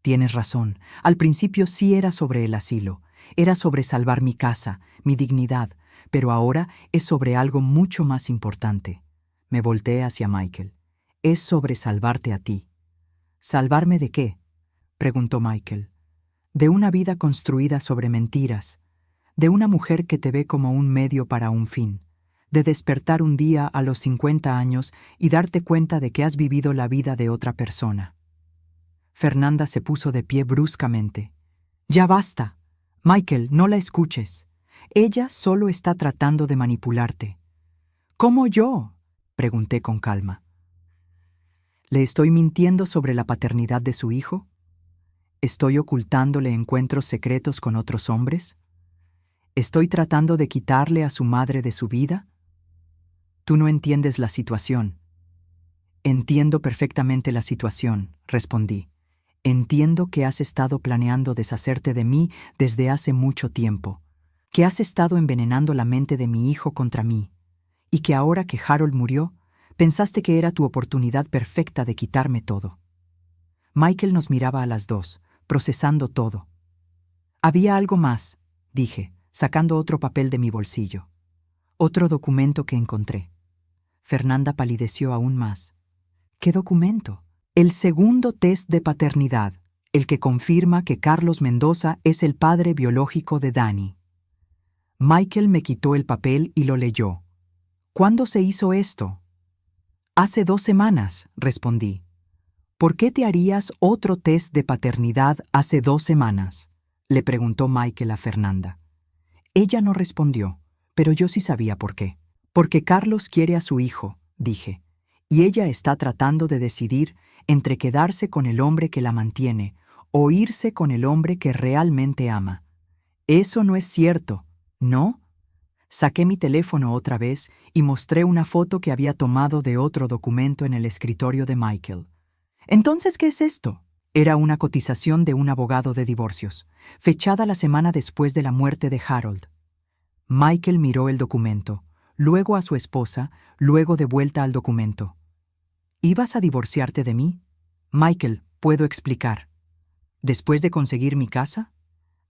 Tienes razón, al principio sí era sobre el asilo, era sobre salvar mi casa, mi dignidad, pero ahora es sobre algo mucho más importante. Me volteé hacia Michael. Es sobre salvarte a ti. ¿Salvarme de qué?, preguntó Michael. De una vida construida sobre mentiras, de una mujer que te ve como un medio para un fin, de despertar un día a los 50 años y darte cuenta de que has vivido la vida de otra persona. Fernanda se puso de pie bruscamente. Ya basta. Michael, no la escuches. Ella solo está tratando de manipularte. ¿Cómo yo?, pregunté con calma. ¿Le estoy mintiendo sobre la paternidad de su hijo? ¿Estoy ocultándole encuentros secretos con otros hombres? ¿Estoy tratando de quitarle a su madre de su vida? Tú no entiendes la situación. Entiendo perfectamente la situación, respondí. Entiendo que has estado planeando deshacerte de mí desde hace mucho tiempo, que has estado envenenando la mente de mi hijo contra mí, y que ahora que Harold murió, pensaste que era tu oportunidad perfecta de quitarme todo. Michael nos miraba a las dos, procesando todo. Había algo más, dije, sacando otro papel de mi bolsillo. Otro documento que encontré. Fernanda palideció aún más. ¿Qué documento? El segundo test de paternidad, el que confirma que Carlos Mendoza es el padre biológico de Dani. Michael me quitó el papel y lo leyó. ¿Cuándo se hizo esto? Hace 2 semanas, respondí. ¿Por qué te harías otro test de paternidad hace 2 semanas?, le preguntó Michael a Fernanda. Ella no respondió, pero yo sí sabía por qué. Porque Carlos quiere a su hijo, dije, y ella está tratando de decidir entre quedarse con el hombre que la mantiene o irse con el hombre que realmente ama. Eso no es cierto, ¿no? Saqué mi teléfono otra vez y mostré una foto que había tomado de otro documento en el escritorio de Michael. ¿Entonces qué es esto? Era una cotización de un abogado de divorcios, fechada la semana después de la muerte de Harold. Michael miró el documento, luego a su esposa, luego de vuelta al documento. ¿Ibas a divorciarte de mí? Michael, puedo explicar. ¿Después de conseguir mi casa?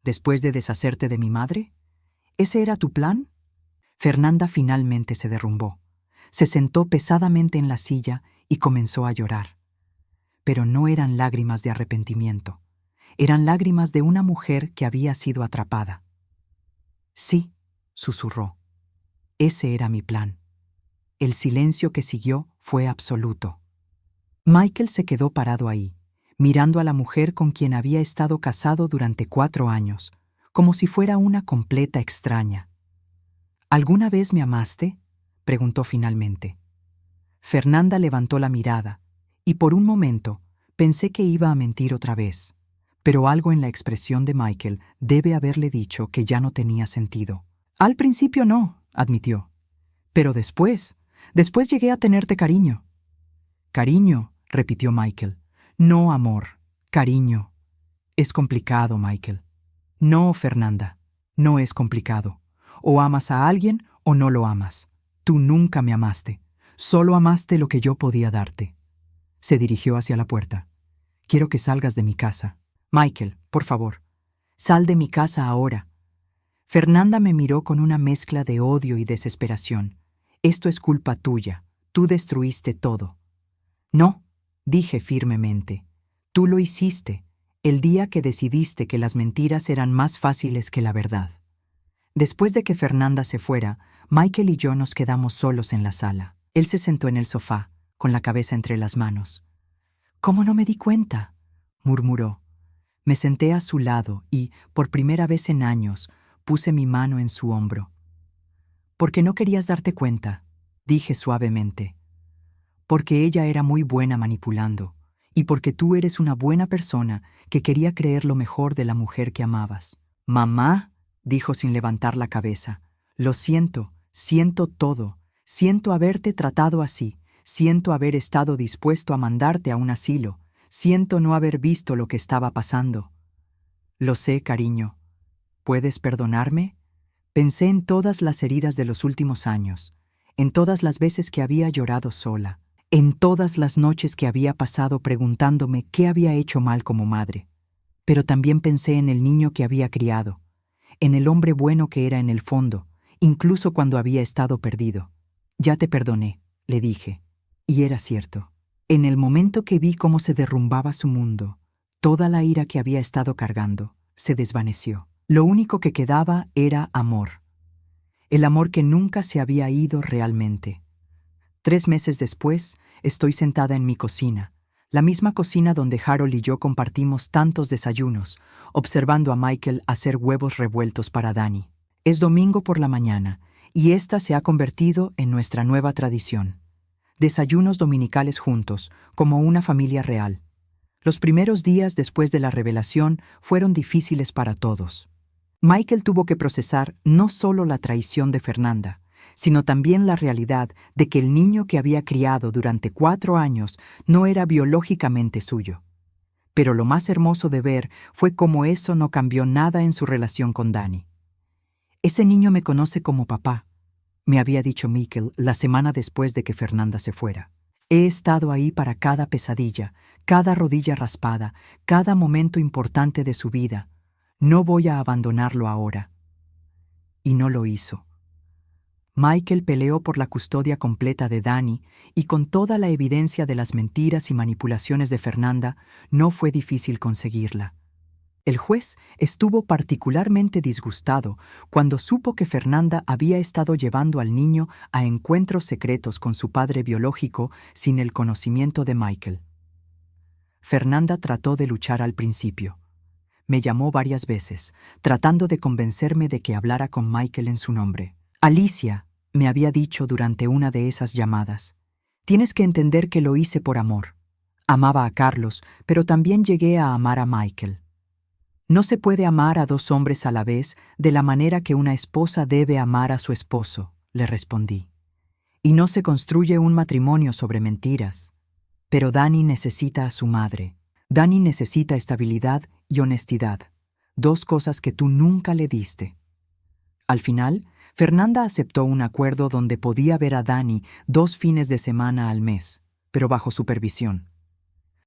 ¿Después de deshacerte de mi madre? ¿Ese era tu plan? Fernanda finalmente se derrumbó. Se sentó pesadamente en la silla y comenzó a llorar. Pero no eran lágrimas de arrepentimiento. Eran lágrimas de una mujer que había sido atrapada. Sí, susurró. Ese era mi plan. El silencio que siguió fue absoluto. Michael se quedó parado ahí, mirando a la mujer con quien había estado casado durante 4 años, como si fuera una completa extraña. ¿Alguna vez me amaste?, preguntó finalmente. Fernanda levantó la mirada, y por un momento pensé que iba a mentir otra vez, pero algo en la expresión de Michael debe haberle dicho que ya no tenía sentido. Al principio no, admitió. Pero después llegué a tenerte cariño. Cariño, repitió Michael. No amor, cariño. Es complicado, Michael. No, Fernanda, no es complicado. O amas a alguien o no lo amas. Tú nunca me amaste. Solo amaste lo que yo podía darte. Se dirigió hacia la puerta. Quiero que salgas de mi casa. Michael, por favor, sal de mi casa ahora. Fernanda me miró con una mezcla de odio y desesperación. Esto es culpa tuya. Tú destruiste todo. No, dije firmemente. Tú lo hiciste, el día que decidiste que las mentiras eran más fáciles que la verdad. Después de que Fernanda se fuera, Michael y yo nos quedamos solos en la sala. Él se sentó en el sofá, con la cabeza entre las manos. ¿Cómo no me di cuenta?, murmuró. Me senté a su lado y, por primera vez en años, puse mi mano en su hombro. ¿Por qué no querías darte cuenta?, dije suavemente. porque ella era muy buena manipulando, y porque tú eres una buena persona que quería creer lo mejor de la mujer que amabas. Mamá, dijo sin levantar la cabeza, lo siento, siento todo, siento haberte tratado así, siento haber estado dispuesto a mandarte a un asilo, siento no haber visto lo que estaba pasando. Lo sé, cariño. ¿Puedes perdonarme? Pensé en todas las heridas de los últimos años, en todas las veces que había llorado sola, en todas las noches que había pasado preguntándome qué había hecho mal como madre. Pero también pensé en el niño que había criado, en el hombre bueno que era en el fondo, incluso cuando había estado perdido. Ya te perdoné, le dije. Y era cierto. En el momento que vi cómo se derrumbaba su mundo, toda la ira que había estado cargando se desvaneció. Lo único que quedaba era amor. El amor que nunca se había ido realmente. 3 meses después, estoy sentada en mi cocina, la misma cocina donde Harold y yo compartimos tantos desayunos, observando a Michael hacer huevos revueltos para Dani. Es domingo por la mañana, y esta se ha convertido en nuestra nueva tradición. Desayunos dominicales juntos, como una familia real. Los primeros días después de la revelación fueron difíciles para todos. Michael tuvo que procesar no solo la traición de Fernanda, sino también la realidad de que el niño que había criado durante 4 años no era biológicamente suyo. Pero lo más hermoso de ver fue cómo eso no cambió nada en su relación con Dani. Ese niño me conoce como papá, me había dicho Michael la semana después de que Fernanda se fuera. He estado ahí para cada pesadilla, cada rodilla raspada, cada momento importante de su vida. No voy a abandonarlo ahora. Y no lo hizo. Michael peleó por la custodia completa de Dani y con toda la evidencia de las mentiras y manipulaciones de Fernanda, no fue difícil conseguirla. El juez estuvo particularmente disgustado cuando supo que Fernanda había estado llevando al niño a encuentros secretos con su padre biológico sin el conocimiento de Michael. Fernanda trató de luchar al principio. Me llamó varias veces, tratando de convencerme de que hablara con Michael en su nombre. Alicia, me había dicho durante una de esas llamadas, tienes que entender que lo hice por amor. Amaba a Carlos, pero también llegué a amar a Michael. No se puede amar a 2 hombres a la vez de la manera que una esposa debe amar a su esposo, le respondí. Y no se construye un matrimonio sobre mentiras. Pero Dani necesita a su madre. Dani necesita estabilidad y honestidad, 2 cosas que tú nunca le diste. Al final, Fernanda aceptó un acuerdo donde podía ver a Dani 2 fines de semana al mes, pero bajo supervisión.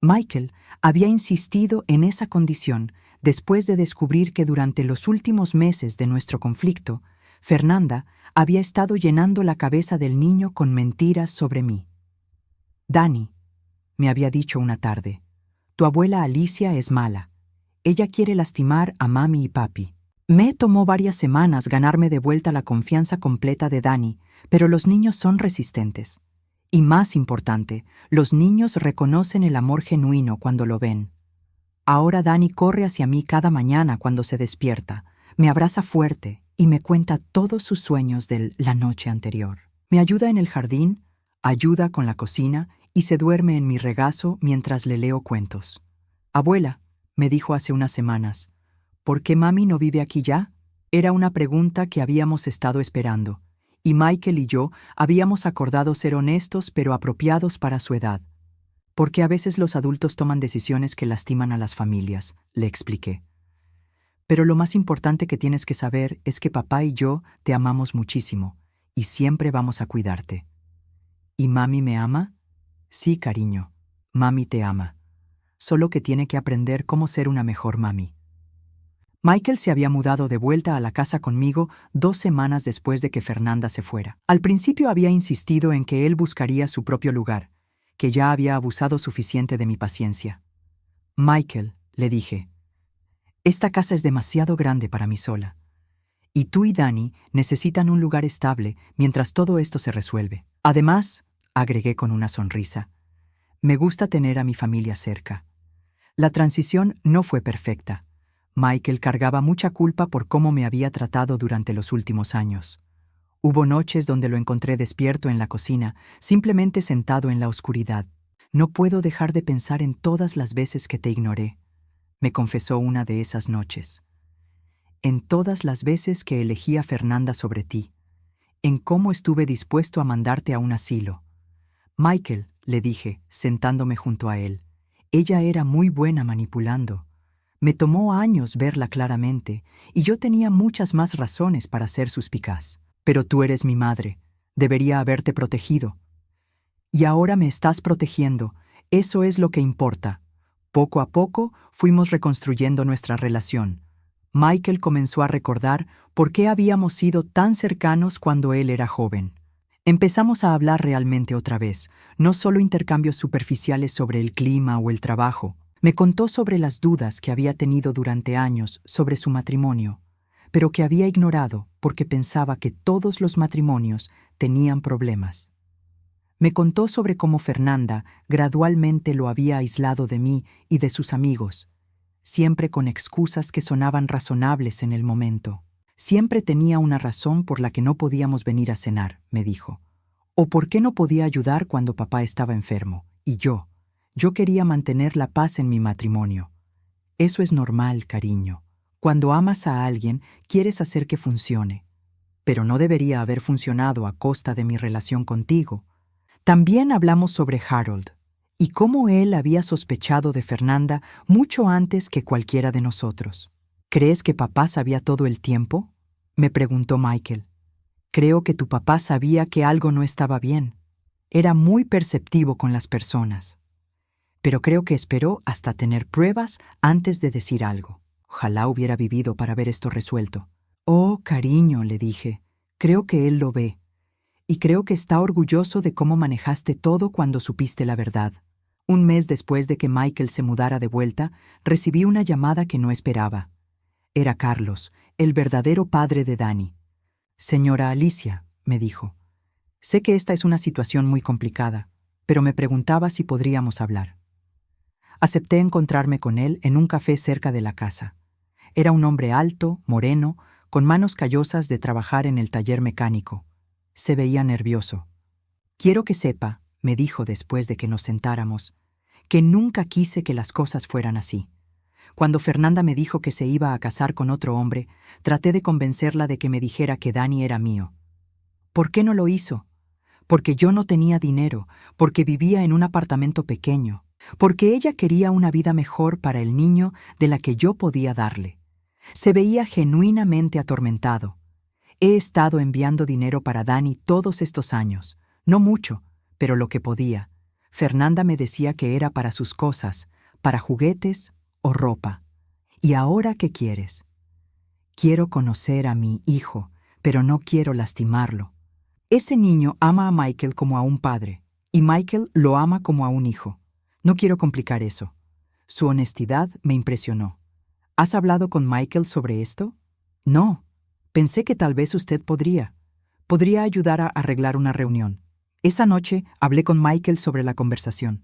Michael había insistido en esa condición después de descubrir que durante los últimos meses de nuestro conflicto, Fernanda había estado llenando la cabeza del niño con mentiras sobre mí. Dani, me había dicho una tarde, tu abuela Alicia es mala. Ella quiere lastimar a mami y papi. Me tomó varias semanas ganarme de vuelta la confianza completa de Dani, pero los niños son resistentes. Y más importante, los niños reconocen el amor genuino cuando lo ven. Ahora Dani corre hacia mí cada mañana cuando se despierta, me abraza fuerte y me cuenta todos sus sueños de la noche anterior. Me ayuda en el jardín, ayuda con la cocina y se duerme en mi regazo mientras le leo cuentos. Abuela, me dijo hace unas semanas, ¿por qué mami no vive aquí ya? Era una pregunta que habíamos estado esperando, y Michael y yo habíamos acordado ser honestos pero apropiados para su edad. Porque a veces los adultos toman decisiones que lastiman a las familias, le expliqué. Pero lo más importante que tienes que saber es que papá y yo te amamos muchísimo, y siempre vamos a cuidarte. ¿Y mami me ama? Sí, cariño, mami te ama. Solo que tiene que aprender cómo ser una mejor mami. Michael se había mudado de vuelta a la casa conmigo 2 semanas después de que Fernanda se fuera. Al principio había insistido en que él buscaría su propio lugar, que ya había abusado suficiente de mi paciencia. Michael, le dije, esta casa es demasiado grande para mí sola. Y tú y Dani necesitan un lugar estable mientras todo esto se resuelve. Además, agregué con una sonrisa, me gusta tener a mi familia cerca. La transición no fue perfecta. Michael cargaba mucha culpa por cómo me había tratado durante los últimos años. Hubo noches donde lo encontré despierto en la cocina, simplemente sentado en la oscuridad. No puedo dejar de pensar en todas las veces que te ignoré, me confesó una de esas noches. En todas las veces que elegí a Fernanda sobre ti, en cómo estuve dispuesto a mandarte a un asilo. Michael, le dije, sentándome junto a él, ella era muy buena manipulando. Me tomó años verla claramente, y yo tenía muchas más razones para ser suspicaz. Pero tú eres mi madre, debería haberte protegido. Y ahora me estás protegiendo, eso es lo que importa. Poco a poco fuimos reconstruyendo nuestra relación. Michael comenzó a recordar por qué habíamos sido tan cercanos cuando él era joven. Empezamos a hablar realmente otra vez, no solo intercambios superficiales sobre el clima o el trabajo. Me contó sobre las dudas que había tenido durante años sobre su matrimonio, pero que había ignorado porque pensaba que todos los matrimonios tenían problemas. Me contó sobre cómo Fernanda gradualmente lo había aislado de mí y de sus amigos, siempre con excusas que sonaban razonables en el momento. Siempre tenía una razón por la que no podíamos venir a cenar, me dijo. O por qué no podía ayudar cuando papá estaba enfermo. Y yo quería mantener la paz en mi matrimonio. Eso es normal, cariño. Cuando amas a alguien, quieres hacer que funcione. Pero no debería haber funcionado a costa de mi relación contigo. También hablamos sobre Harold y cómo él había sospechado de Fernanda mucho antes que cualquiera de nosotros. ¿Crees que papá sabía todo el tiempo?, me preguntó Michael. Creo que tu papá sabía que algo no estaba bien. Era muy perceptivo con las personas. Pero creo que esperó hasta tener pruebas antes de decir algo. Ojalá hubiera vivido para ver esto resuelto. Oh, cariño, le dije, creo que él lo ve. Y creo que está orgulloso de cómo manejaste todo cuando supiste la verdad. Un mes después de que Michael se mudara de vuelta, recibí una llamada que no esperaba. Era Carlos, el verdadero padre de Dani. Señora Alicia, me dijo, sé que esta es una situación muy complicada, pero me preguntaba si podríamos hablar. Acepté encontrarme con él en un café cerca de la casa. Era un hombre alto, moreno, con manos callosas de trabajar en el taller mecánico. Se veía nervioso. Quiero que sepa, me dijo después de que nos sentáramos, que nunca quise que las cosas fueran así. Cuando Fernanda me dijo que se iba a casar con otro hombre, traté de convencerla de que me dijera que Dani era mío. ¿Por qué no lo hizo? Porque yo no tenía dinero, porque vivía en un apartamento pequeño, porque ella quería una vida mejor para el niño de la que yo podía darle. Se veía genuinamente atormentado. He estado enviando dinero para Dani todos estos años, no mucho, pero lo que podía. Fernanda me decía que era para sus cosas, para juguetes o ropa. ¿Y ahora qué quieres? Quiero conocer a mi hijo, pero no quiero lastimarlo. Ese niño ama a Michael como a un padre, y Michael lo ama como a un hijo. No quiero complicar eso. Su honestidad me impresionó. ¿Has hablado con Michael sobre esto? No. Pensé que tal vez usted podría ayudar a arreglar una reunión. Esa noche hablé con Michael sobre la conversación.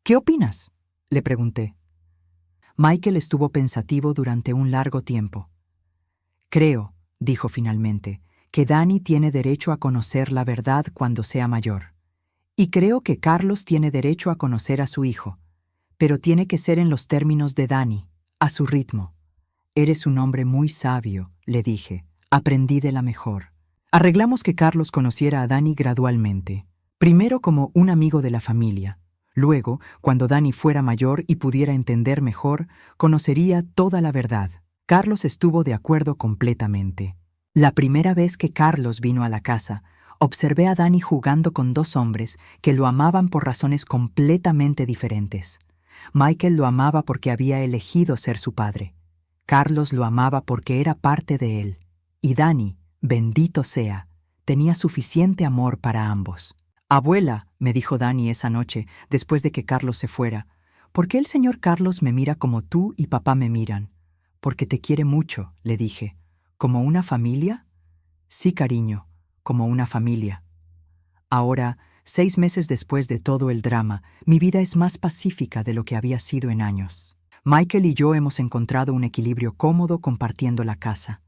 ¿Qué opinas?, le pregunté. Michael estuvo pensativo durante un largo tiempo. Creo, dijo finalmente, que Dani tiene derecho a conocer la verdad cuando sea mayor. Y creo que Carlos tiene derecho a conocer a su hijo, pero tiene que ser en los términos de Dani, a su ritmo. Eres un hombre muy sabio, le dije. Aprendí de la mejor. Arreglamos que Carlos conociera a Dani gradualmente. Primero como un amigo de la familia. Luego, cuando Dani fuera mayor y pudiera entender mejor, conocería toda la verdad. Carlos estuvo de acuerdo completamente. La primera vez que Carlos vino a la casa, observé a Dani jugando con dos hombres que lo amaban por razones completamente diferentes. Michael lo amaba porque había elegido ser su padre. Carlos lo amaba porque era parte de él. Y Dani, bendito sea, tenía suficiente amor para ambos. «Abuela», me dijo Dani esa noche, después de que Carlos se fuera, «¿por qué el señor Carlos me mira como tú y papá me miran?» «Porque te quiere mucho», le dije. «¿Como una familia?» «Sí, cariño, como una familia». Ahora, 6 meses después de todo el drama, mi vida es más pacífica de lo que había sido en años. Michael y yo hemos encontrado un equilibrio cómodo compartiendo la casa.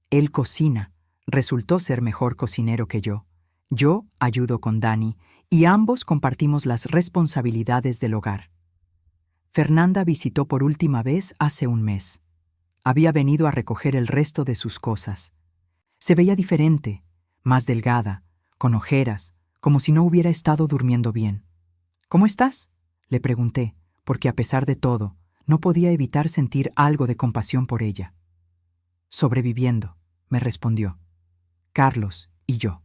Él cocina, Resultó ser mejor cocinero que yo. Yo ayudo con Dani y ambos compartimos las responsabilidades del hogar. Fernanda visitó por última vez hace un mes. Había venido a recoger el resto de sus cosas. Se veía diferente, más delgada, con ojeras, como si no hubiera estado durmiendo bien. ¿Cómo estás?, le pregunté, porque a pesar de todo, no podía evitar sentir algo de compasión por ella. Sobreviviendo, me respondió. Carlos y yo.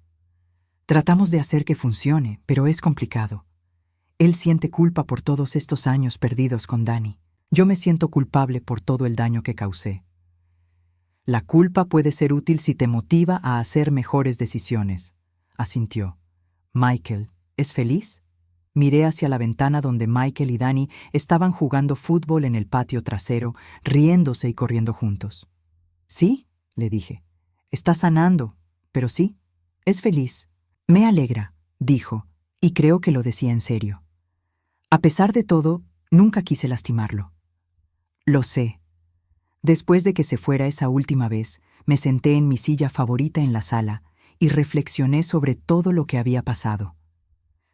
Tratamos de hacer que funcione, pero es complicado. Él siente culpa por todos estos años perdidos con Dani. Yo me siento culpable por todo el daño que causé. La culpa puede ser útil si te motiva a hacer mejores decisiones, asintió. Michael, ¿es feliz? Miré hacia la ventana donde Michael y Dani estaban jugando fútbol en el patio trasero, riéndose y corriendo juntos. Sí, le dije. Está sanando, pero sí, es feliz. Me alegra, dijo, y creo que lo decía en serio. A pesar de todo, nunca quise lastimarlo. Lo sé. Después de que se fuera esa última vez, me senté en mi silla favorita en la sala y reflexioné sobre todo lo que había pasado.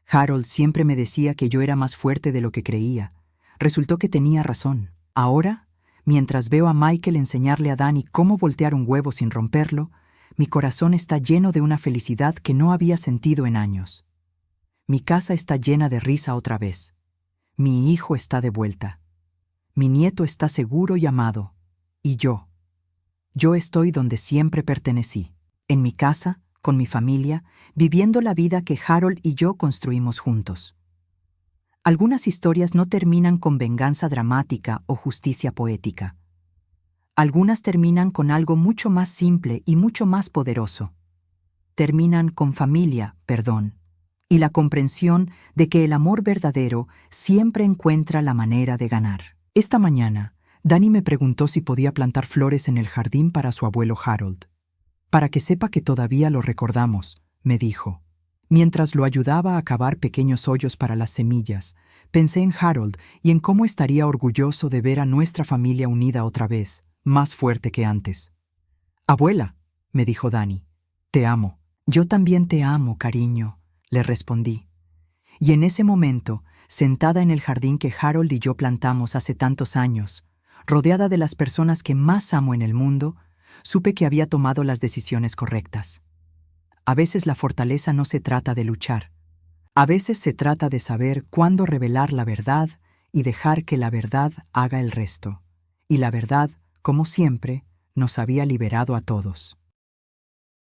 Harold siempre me decía que yo era más fuerte de lo que creía. Resultó que tenía razón. Ahora, mientras veo a Michael enseñarle a Dani cómo voltear un huevo sin romperlo, mi corazón está lleno de una felicidad que no había sentido en años. Mi casa está llena de risa otra vez. Mi hijo está de vuelta. Mi nieto está seguro y amado. Y yo. Yo estoy donde siempre pertenecí, en mi casa, con mi familia, viviendo la vida que Harold y yo construimos juntos. Algunas historias no terminan con venganza dramática o justicia poética. Algunas terminan con algo mucho más simple y mucho más poderoso. Terminan con familia, perdón, y la comprensión de que el amor verdadero siempre encuentra la manera de ganar. Esta mañana, Dani me preguntó si podía plantar flores en el jardín para su abuelo Harold. Para que sepa que todavía lo recordamos, me dijo. Mientras lo ayudaba a cavar pequeños hoyos para las semillas, pensé en Harold y en cómo estaría orgulloso de ver a nuestra familia unida otra vez, más fuerte que antes. Abuela, me dijo Dani, te amo. Yo también te amo, cariño, le respondí. Y en ese momento, sentada en el jardín que Harold y yo plantamos hace tantos años, rodeada de las personas que más amo en el mundo, supe que había tomado las decisiones correctas. A veces la fortaleza no se trata de luchar. A veces se trata de saber cuándo revelar la verdad y dejar que la verdad haga el resto. Y la verdad, como siempre, nos había liberado a todos.